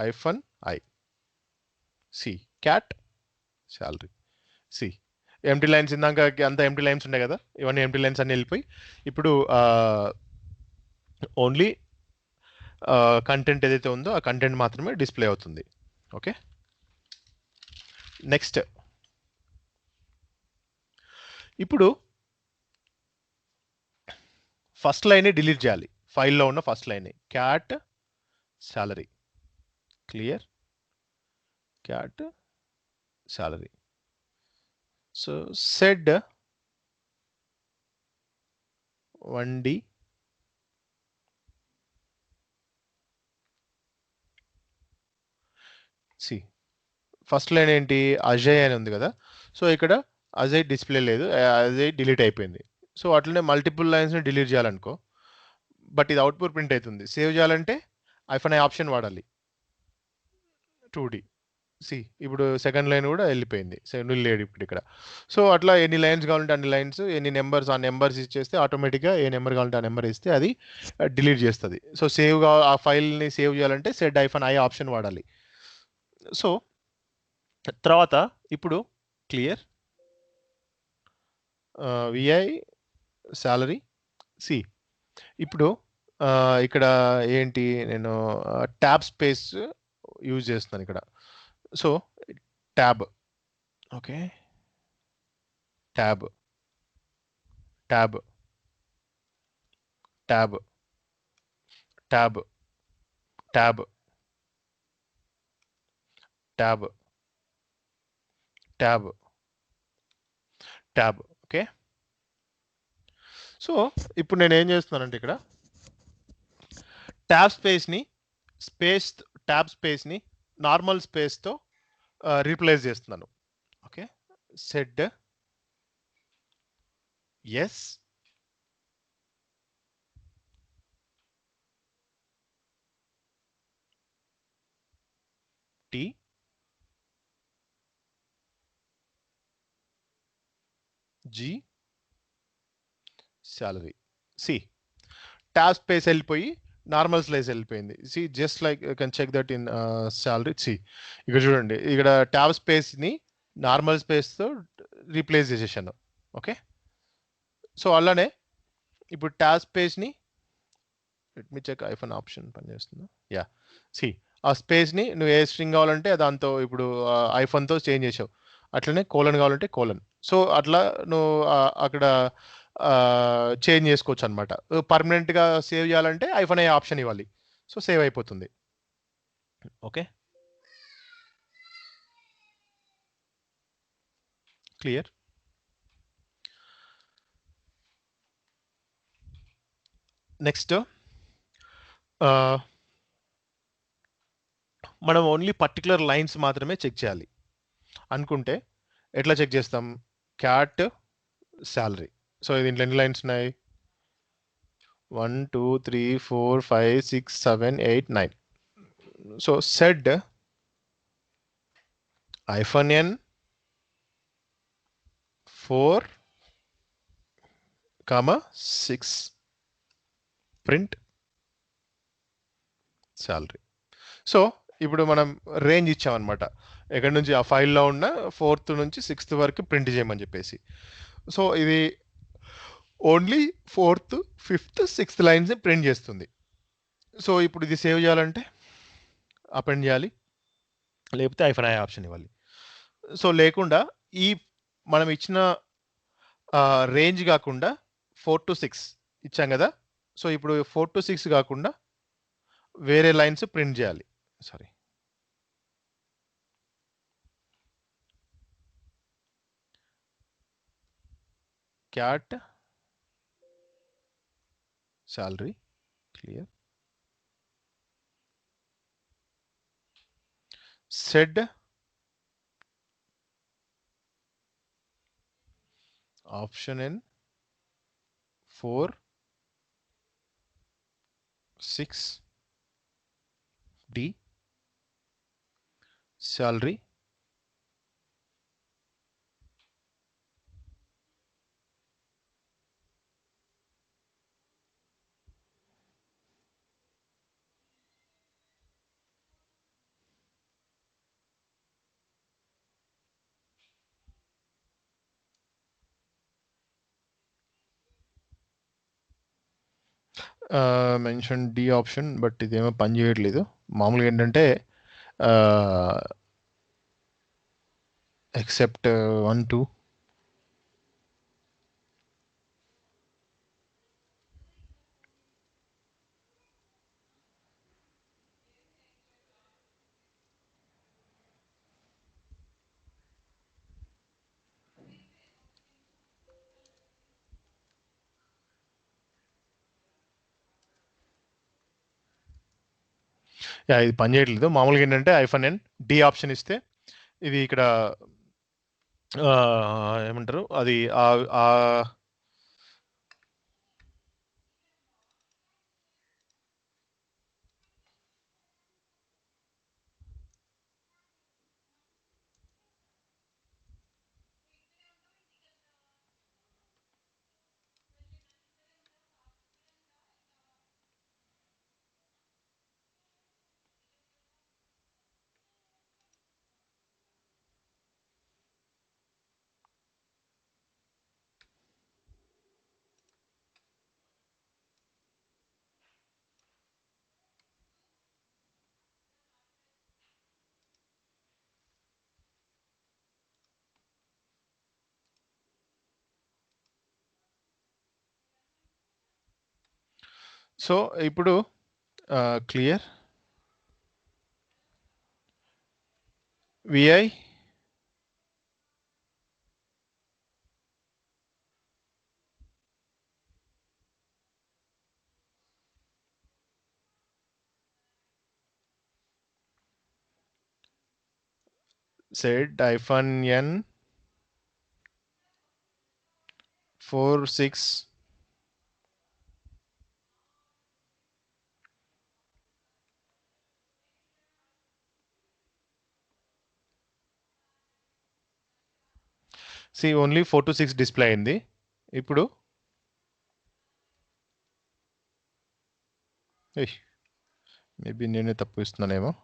A: -i see cat salary. Empty lines ఇందాక అంత ఎంటీ లైన్స్ ఉన్నాయి కదా, ఇవన్నీ ఎంటీ లైన్స్ అన్ని వెళ్ళిపోయి ఇప్పుడు ఓన్లీ కంటెంట్ ఏదైతే ఉందో ఆ కంటెంట్ మాత్రమే డిస్ప్లే అవుతుంది. ఓకే, నెక్స్ట్ ఇప్పుడు ఫస్ట్ లైన్ డిలీట్ చేయాలి. ఫైల్లో ఉన్న first line cat salary, clear cat salary. So said 1D first line ఏంటి? అజయ్ అని ఉంది కదా, సో ఇక్కడ అజయ్ డిస్ప్లే లేదు, అజయ్ డిలీట్ అయిపోయింది. సో అట్లనే మల్టిపుల్ లైన్స్ని డిలీట్ చేయాలనుకో, బట్ ఇది అవుట్పుట్ ప్రింట్ అవుతుంది. సేవ్ చేయాలంటే -i ఆప్షన్ వాడాలి, 2D. ఇప్పుడు సెకండ్ లైన్ కూడా వెళ్ళిపోయింది, సెకండ్ లేడు ఇప్పుడు ఇక్కడ. సో అట్లా ఎన్ని లైన్స్ కావాలంటే అన్ని లైన్స్, ఎన్ని నెంబర్స్ ఆ నెంబర్స్ ఇచ్చేస్తే ఆటోమేటిక్గా ఏ నెంబర్ కావాలంటే ఆ నెంబర్ ఇస్తే అది డిలీట్ చేస్తుంది. సో ఆ ఫైల్ని సేవ్ చేయాలంటే సెడ్ -i ఆప్షన్ వాడాలి. సో తర్వాత ఇప్పుడు క్లియర్ విఐ శాలరీ. ఇప్పుడు ఇక్కడ ఏంటి? నేను ట్యాబ్ స్పేస్ యూజ్ చేస్తున్నాను ఇక్కడ. So tab, okay, tab tab tab tab tab tab tab tab. Okay, so ఇప్పుడు నేను ఏం చేస్తున్నానంటే ఇక్కడ ట్యాబ్ స్పేస్ని నార్మల్ స్పేస్తో రీప్లేస్ చేస్తున్నాను. Okay, sed S T G salary. Tab space వెళ్ళిపోయి నార్మల్ స్లైస్ వెళ్ళిపోయింది. Just like you can check that in salary. ఇక్కడ చూడండి, ఇక్కడ ట్యాబ్ స్పేస్ని నార్మల్ స్పేస్తో రీప్లేస్ చేసేసాను. ఓకే, సో అలానే ఇప్పుడు ట్యాబ్ స్పేస్ని let me check hyphen option పనిచేస్తుందా? యా, ఆ స్పేస్ని నువ్వు ఏ స్ట్రింగ్ కావాలంటే దాంతో ఇప్పుడు ఐఫోన్తో చేంజ్ చేసావు, అట్లనే కోలన్ కావాలంటే కోలన్. సో అట్లా నువ్వు అక్కడ చేంజ్ చేసుకోవచ్చు అనమాట. పర్మనెంట్గా సేవ్ చేయాలంటే ఐఫోన్ ఆప్షన్ ఇవ్వాలి, సో సేవ్ అయిపోతుంది. Okay, clear. నెక్స్ట్ మనం ఓన్లీ పర్టికులర్ లైన్స్ మాత్రమే చెక్ చేయాలి అనుకుంటే ఎట్లా చెక్ చేస్తాం? Cat salary. సో దీంట్లో ఎన్ని లైన్స్ ఉన్నాయి? 1 2 3 4 5 6 7 8 9. So said -n 4, 6 print salary. So ఇప్పుడు మనం రేంజ్ ఇచ్చామన్నమాట, ఎక్కడి నుంచి ఆ ఫైల్లో ఉన్న 4th నుంచి 6th వరకు ప్రింట్ చేయమని చెప్పేసి. సో ఇది only 4th 5th 6th lines print చేస్తుంది. సో ఇప్పుడు ఇది సేవ్ చేయాలంటే అపెండ్ చేయాలి, లేకపోతే -i ఆప్షన్ ఇవ్వాలి. సో లేకుండా ఈ మనం ఇచ్చిన రేంజ్ కాకుండా 4 to 6 ఇచ్చాం కదా. సో ఇప్పుడు 4 to 6 కాకుండా వేరే లైన్స్ ప్రింట్ చేయాలి. Sorry, cat salary clear. Sed option n 4 6 D salary mention D option, but ఇదేమో పని చేయట్లేదు. మామూలుగా ఏంటంటే ఎక్సెప్ట్ 1 2 ఇది పని చేయట్లేదు. మామూలుగా ఏంటంటే -n డి ఆప్షన్ ఇస్తే ఇది ఇక్కడ ఏమంటారు అది సో ఇప్పుడు clear VI said -n 4 6 only 4 to 6 display అయింది. ఇప్పుడు మేబీ నేనే తప్పు ఇస్తున్నానేమో.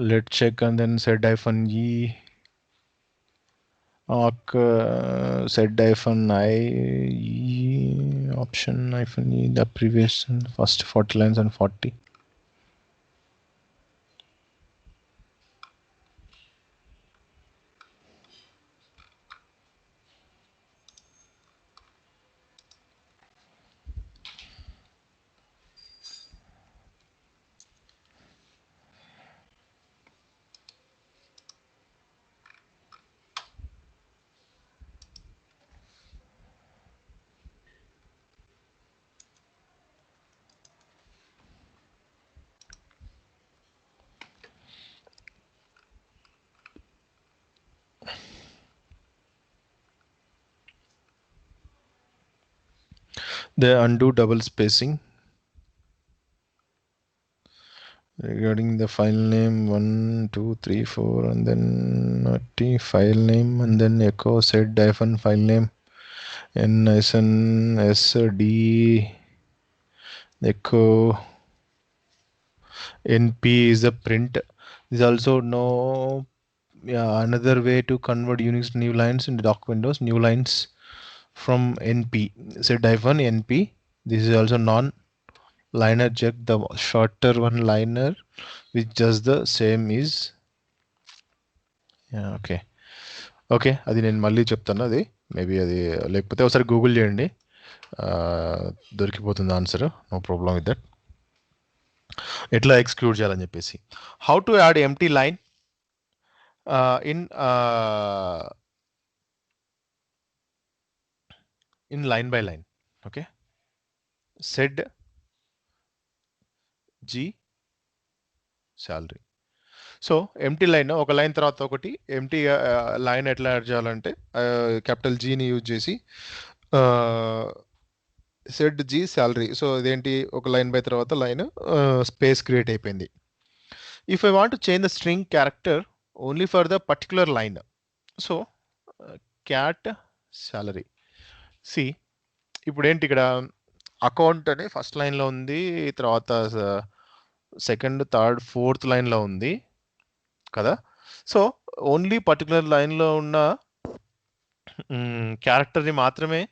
A: Let's check and then set -e awk set -i option -e, the previous and first 40 lines and 40. The undo double spacing regarding the file name 1 2 3 4 and then file name and then echo set -, file name -sd echo np is the print. There's also no another way to convert Unix new lines in the doc windows, new lines from np set -np. This is also non-liner check, the shorter one liner which just the same is okay okay అది నేను మళ్ళీ చెప్తాను. అది మేబీ అది లేకపోతే ఒకసారి గూగుల్ చేయండి, దొరికిపోతుంది answer. No problem with that. ఎట్లా ఎక్స్క్లూడ్ చేయాలని చెప్పేసి. How to add empty line in line by line. Okay, sed G salary. So empty line ఒక లైన్ తర్వాత ఒకటి ఎంటీ లైన్ ఎట్లా యాడ్ చేయాలంటే క్యాపిటల్ జీని యూజ్ చేసి సెడ్ జీ శాలరీ. సో ఇదేంటి, ఒక లైన్ బై తర్వాత లైన్ స్పేస్ క్రియేట్ అయిపోయింది. If I want to change the string character only for the particular line, so cat salary. See ఇప్పుడు ఏంటి, ఇక్కడ అకౌంట్ అని ఫస్ట్ లైన్లో ఉంది, తర్వాత సెకండ్ థర్డ్ ఫోర్త్ లైన్లో ఉంది కదా. సో ఓన్లీ పర్టికులర్ లైన్లో ఉన్న క్యారెక్టర్ని మాత్రమే,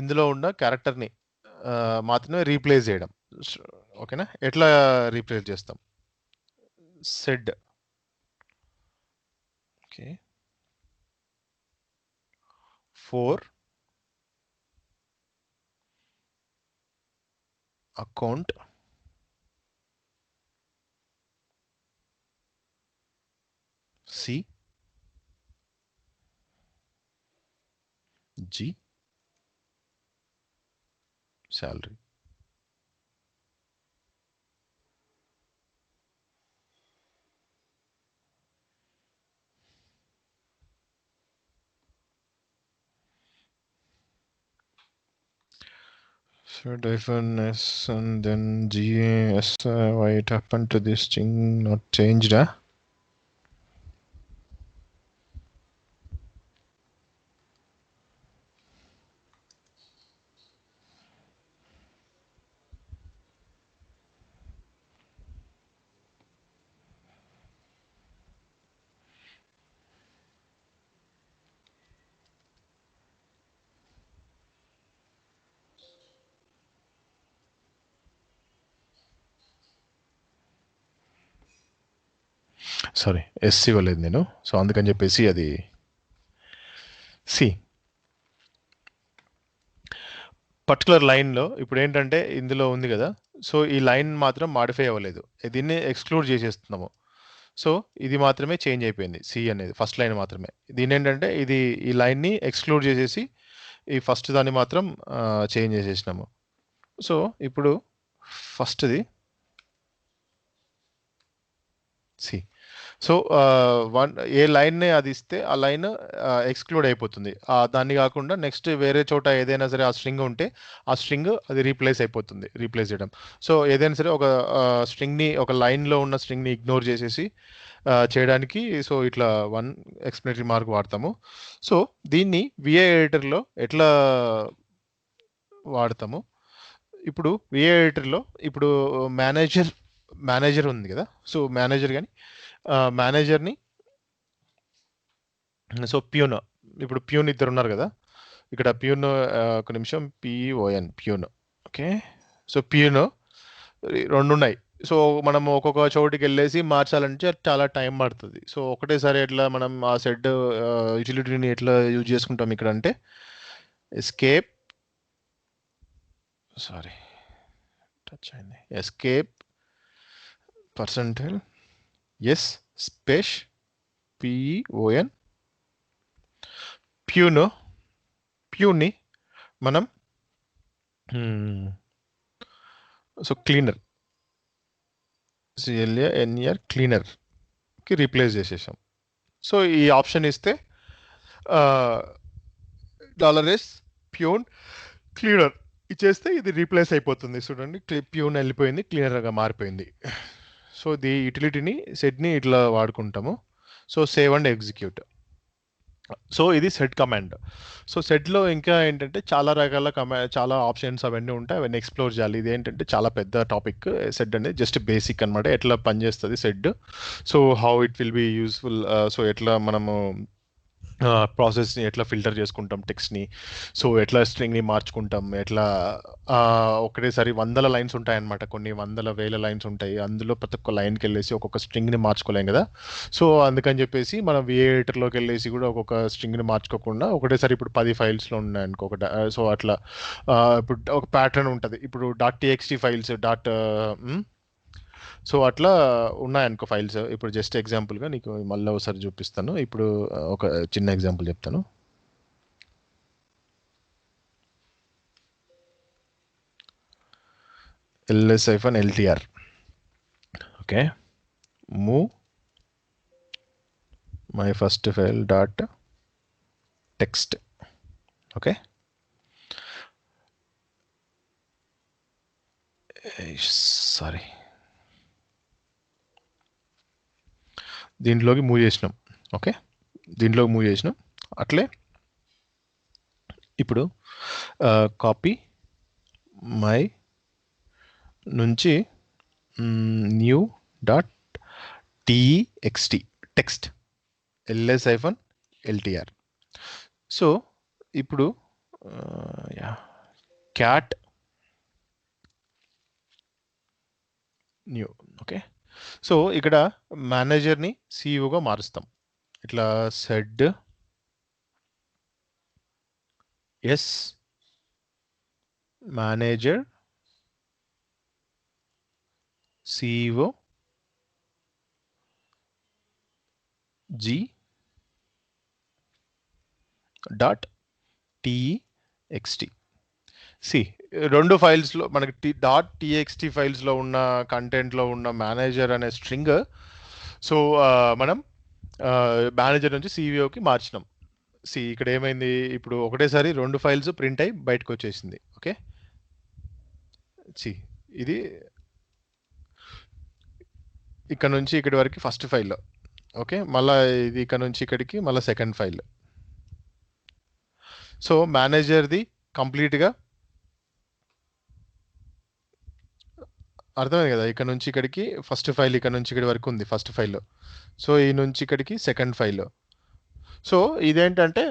A: ఇందులో ఉన్న క్యారెక్టర్ని మాత్రమే రీప్లేస్ చేయడం. ఓకేనా, ఎట్లా రీప్లేస్ చేస్తాం? Sed okay 4 account see G salary. So -s and then gas, why it happened to this thing not changed? Sorry, SC ఇవ్వలేదు నేను, సో అందుకని చెప్పేసి అది సి పర్టికులర్ లైన్లో ఇప్పుడు ఏంటంటే ఇందులో ఉంది కదా, సో ఈ లైన్ మాత్రం మాడిఫై అవ్వలేదు, దీన్ని ఎక్స్క్లూడ్ చేసేస్తున్నాము. సో ఇది మాత్రమే చేంజ్ అయిపోయింది, సి అనేది ఫస్ట్ లైన్ మాత్రమే. దీని ఏంటంటే ఇది ఈ లైన్ని ఎక్స్క్లూడ్ చేసేసి ఈ ఫస్ట్ దాన్ని మాత్రం చేంజ్ చేసేసినాము. సో ఇప్పుడు ఫస్ట్ది సి. సో ఏ లైన్ని అది ఇస్తే ఆ లైన్ ఎక్స్క్లూడ్ అయిపోతుంది. దాన్ని కాకుండా నెక్స్ట్ వేరే చోట ఏదైనా సరే ఆ స్ట్రింగ్ ఉంటే ఆ స్ట్రింగ్ అది రీప్లేస్ అయిపోతుంది, రీప్లేస్ చేయడం. సో ఏదైనా సరే ఒక స్ట్రింగ్ని, ఒక లైన్లో ఉన్న స్ట్రింగ్ని ఇగ్నోర్ చేసేసి చేయడానికి సో ఇట్లా 1 ఎక్స్ప్లెనేటరీ మార్క్ వాడతాము. సో దీన్ని విఏ ఎడిటర్లో ఎట్లా వాడతాము? ఇప్పుడు విఏ ఎడిటర్లో ఇప్పుడు మేనేజర్ ఉంది కదా, సో మేనేజర్ కానీ మేనేజర్ని, సో ప్యూన్, ఇప్పుడు ప్యూన్ ఇద్దరు ఉన్నారు కదా, ఇక్కడ ప్యూన్ ఒక నిమిషం, పిఓఎన్ ప్యూన్. ఓకే, సో ప్యూన్ రెండు ఉన్నాయి. సో మనం ఒక్కొక్క చోటికి వెళ్ళేసి మార్చాలంటే చాలా టైం పడుతుంది. సో ఒకటేసారి ఎట్లా మనం ఆ సెడ్ యూటిలిటీని ఎట్లా యూజ్ చేసుకుంటాం ఇక్కడ అంటే ఎస్కేప్, సారీ టచ్ అయింది, ఎస్కేప్ పర్సెంటైల్ ఎస్ స్పేస్ పిఓఎన్ ప్యూన్ని మనం సో క్లీనర్ సిఎల్ఏఎన్ఈఆర్ క్లీనర్కి రీప్లేస్ చేసేసాం. సో ఈ ఆప్షన్ ఇస్తే $S ప్యూన్ క్లీనర్ ఇచ్చేస్తే ఇది రీప్లేస్ అయిపోతుంది. చూడండి, ప్యూన్ వెళ్ళిపోయింది, క్లీనర్గా మారిపోయింది. సో ది యూటిలిటీని సెట్ని ఇట్లా వాడుకుంటాము. So save and execute. So ఇది సెట్ కమాండ్. సో సెట్లో ఇంకా ఏంటంటే చాలా రకాల చాలా ఆప్షన్స్ అవన్నీ ఉంటాయి, అవన్నీ ఎక్స్ప్లోర్ చేయాలి. ఇది ఏంటంటే చాలా పెద్ద టాపిక్. సెట్ అనేది జస్ట్ బేసిక్ అనమాట, ఎట్లా పనిచేస్తుంది set, so how it will be useful, so ఎట్లా మనము ప్రాసెస్ని ఎట్లా ఫిల్టర్ చేసుకుంటాం టెక్స్ట్ని, సో ఎట్లా స్ట్రింగ్ని మార్చుకుంటాం, ఎట్లా ఒకటేసారి వందల లైన్స్ ఉంటాయన్నమాట, కొన్ని వందల వేల లైన్స్ ఉంటాయి. అందులో ప్రతి ఒక్క లైన్కి వెళ్ళేసి ఒక్కొక్క స్ట్రింగ్ని మార్చుకోలేం కదా. సో అందుకని చెప్పేసి మనం విఏటర్లోకి వెళ్ళేసి కూడా ఒక్కొక్క స్ట్రింగ్ని మార్చుకోకుండా ఒకటేసారి ఇప్పుడు 10 ఫైల్స్లో ఉన్నాయి అనుకో, సో అట్లా ఇప్పుడు ఒక ప్యాటర్న్ ఉంటుంది. ఇప్పుడు .txt ఫైల్స్ సో అట్లా ఉన్నాయనుకో ఫైల్స్. ఇప్పుడు జస్ట్ ఎగ్జాంపుల్గా నీకు మళ్ళీ ఒకసారి చూపిస్తాను. ఇప్పుడు ఒక చిన్న ఎగ్జాంపుల్ చెప్తాను. ls-ltr. Okay, move my first file .text. Okay, sorry, దీంట్లోకి మూవ్ చేసినాం. ఓకే, దీంట్లోకి మూవ్ చేసినాం. అట్లే ఇప్పుడు కాపీ మై నుంచి new .text text ls-ltr. So ఇప్పుడు క్యాట్ న్యూ. ఓకే, సో ఇక్కడ మేనేజర్ని సిఇఓగా మారుస్తాం. ఇట్లా sed S manager CEO G .text. See రెండు ఫైల్స్లో మనకి .txt ఫైల్స్లో ఉన్న కంటెంట్లో ఉన్న మేనేజర్ అనే స్ట్రింగ్, సో మనం మేనేజర్ నుంచి సిఇఓకి మార్చినాం. సి ఇక్కడ ఏమైంది, ఇప్పుడు ఒకటేసారి రెండు ఫైల్స్ ప్రింట్ అయి బయటకు వచ్చేసింది. ఓకే, సి ఇది ఇక్కడ నుంచి ఇక్కడి వరకు ఫస్ట్ ఫైల్. ఓకే, మళ్ళీ ఇది ఇక్కడ నుంచి ఇక్కడికి మళ్ళీ సెకండ్ ఫైల్. సో మేనేజర్ది కంప్లీట్గా అర్థమైంది కదా. ఇక్కడ నుంచి ఇక్కడికి ఫస్ట్ ఫైల్, ఇక్కడ నుంచి ఇక్కడి వరకు ఉంది ఫస్ట్ ఫైల్. సో ఈ నుంచి ఇక్కడికి సెకండ్ ఫైల్. సో ఇదేంటంటే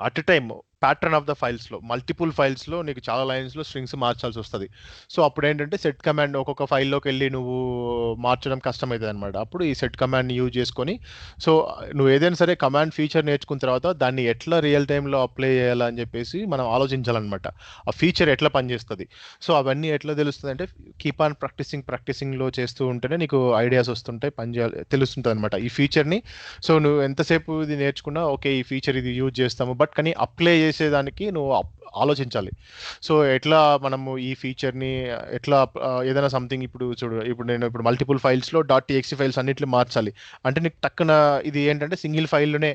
A: at a time pattern of the ఫైల్స్లో మల్టిపుల్ ఫైల్స్లో నీకు చాలా లైన్స్లో స్ట్రింగ్స్ మార్చాల్సి వస్తుంది. సో అప్పుడు ఏంటంటే సెట్ కమాండ్ ఒక్కొక్క ఫైల్లోకి వెళ్ళి నువ్వు మార్చడం కష్టమవుతుంది అనమాట. అప్పుడు ఈ సెట్ కమాండ్ని యూజ్ చేసుకొని, సో నువ్వు ఏదైనా సరే కమాండ్ ఫీచర్ నేర్చుకున్న తర్వాత దాన్ని ఎట్లా రియల్ టైంలో అప్లై చేయాలని చెప్పేసి మనం ఆలోచించాలన్నమాట. ఆ ఫీచర్ ఎట్లా పనిచేస్తుంది, సో అవన్నీ ఎట్లా తెలుస్తుంది అంటే కీప్ ఆన్ ప్రాక్టీసింగ్లో చేస్తూ ఉంటేనే నీకు ఐడియాస్ వస్తుంటాయి, పని చేయాలి తెలుస్తుంటుంది అనమాట ఈ ఫీచర్ని. సో నువ్వు ఎంతసేపు ఇది నేర్చుకున్నా ఓకే ఈ ఫీచర్ ఇది యూజ్ చేస్తాము, బట్ కానీ అప్లై చేసేదానికి నువ్వు ఆలోచించాలి. సో ఎట్లా మనము ఈ ఫీచర్ని ఎట్లా ఏదైనా సంథింగ్ ఇప్పుడు చూడు, ఇప్పుడు నేను ఇప్పుడు మల్టిపుల్ ఫైల్స్లో .txt ఫైల్స్ అన్నిట్లు మార్చాలి అంటే నీకు టక్కున ఇది ఏంటంటే సింగిల్ ఫైల్లోనే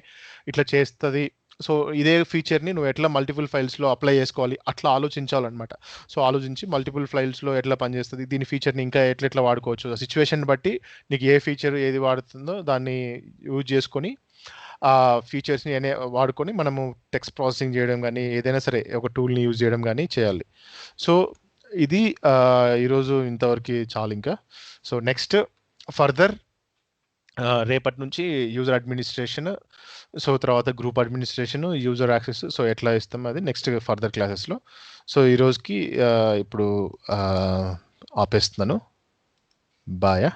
A: ఇట్లా చేస్తుంది. సో ఇదే ఫీచర్ని నువ్వు ఎట్లా మల్టిపుల్ ఫైల్స్లో అప్లై చేసుకోవాలి అట్లా ఆలోచించాలన్నమాట. సో ఆలోచించి మల్టిపుల్ ఫైల్స్లో ఎట్లా పనిచేస్తుంది, దీని ఫీచర్ని ఇంకా ఎట్లా వాడుకోవచ్చు, సిచ్యువేషన్ బట్టి నీకు ఏ ఫీచర్ ఏది వాడుతుందో దాన్ని యూజ్ చేసుకొని ఆ ఫీచర్స్ని వాడుకొని మనము టెక్స్ట్ ప్రాసెసింగ్ చేయడం కానీ ఏదైనా సరే ఒక టూల్ని యూజ్ చేయడం కానీ చేయాలి. సో ఇది ఈరోజు ఇంతవరకు చాలు ఇంకా. సో నెక్స్ట్ ఫర్దర్ రేపటి నుంచి యూజర్ అడ్మినిస్ట్రేషన్, సో తర్వాత group administration, user access, so ఎట్లా ఇస్తాం అది నెక్స్ట్ ఫర్దర్ క్లాసెస్లో. సో ఈరోజుకి ఇప్పుడు ఆపేస్తున్నాను. బాయ్.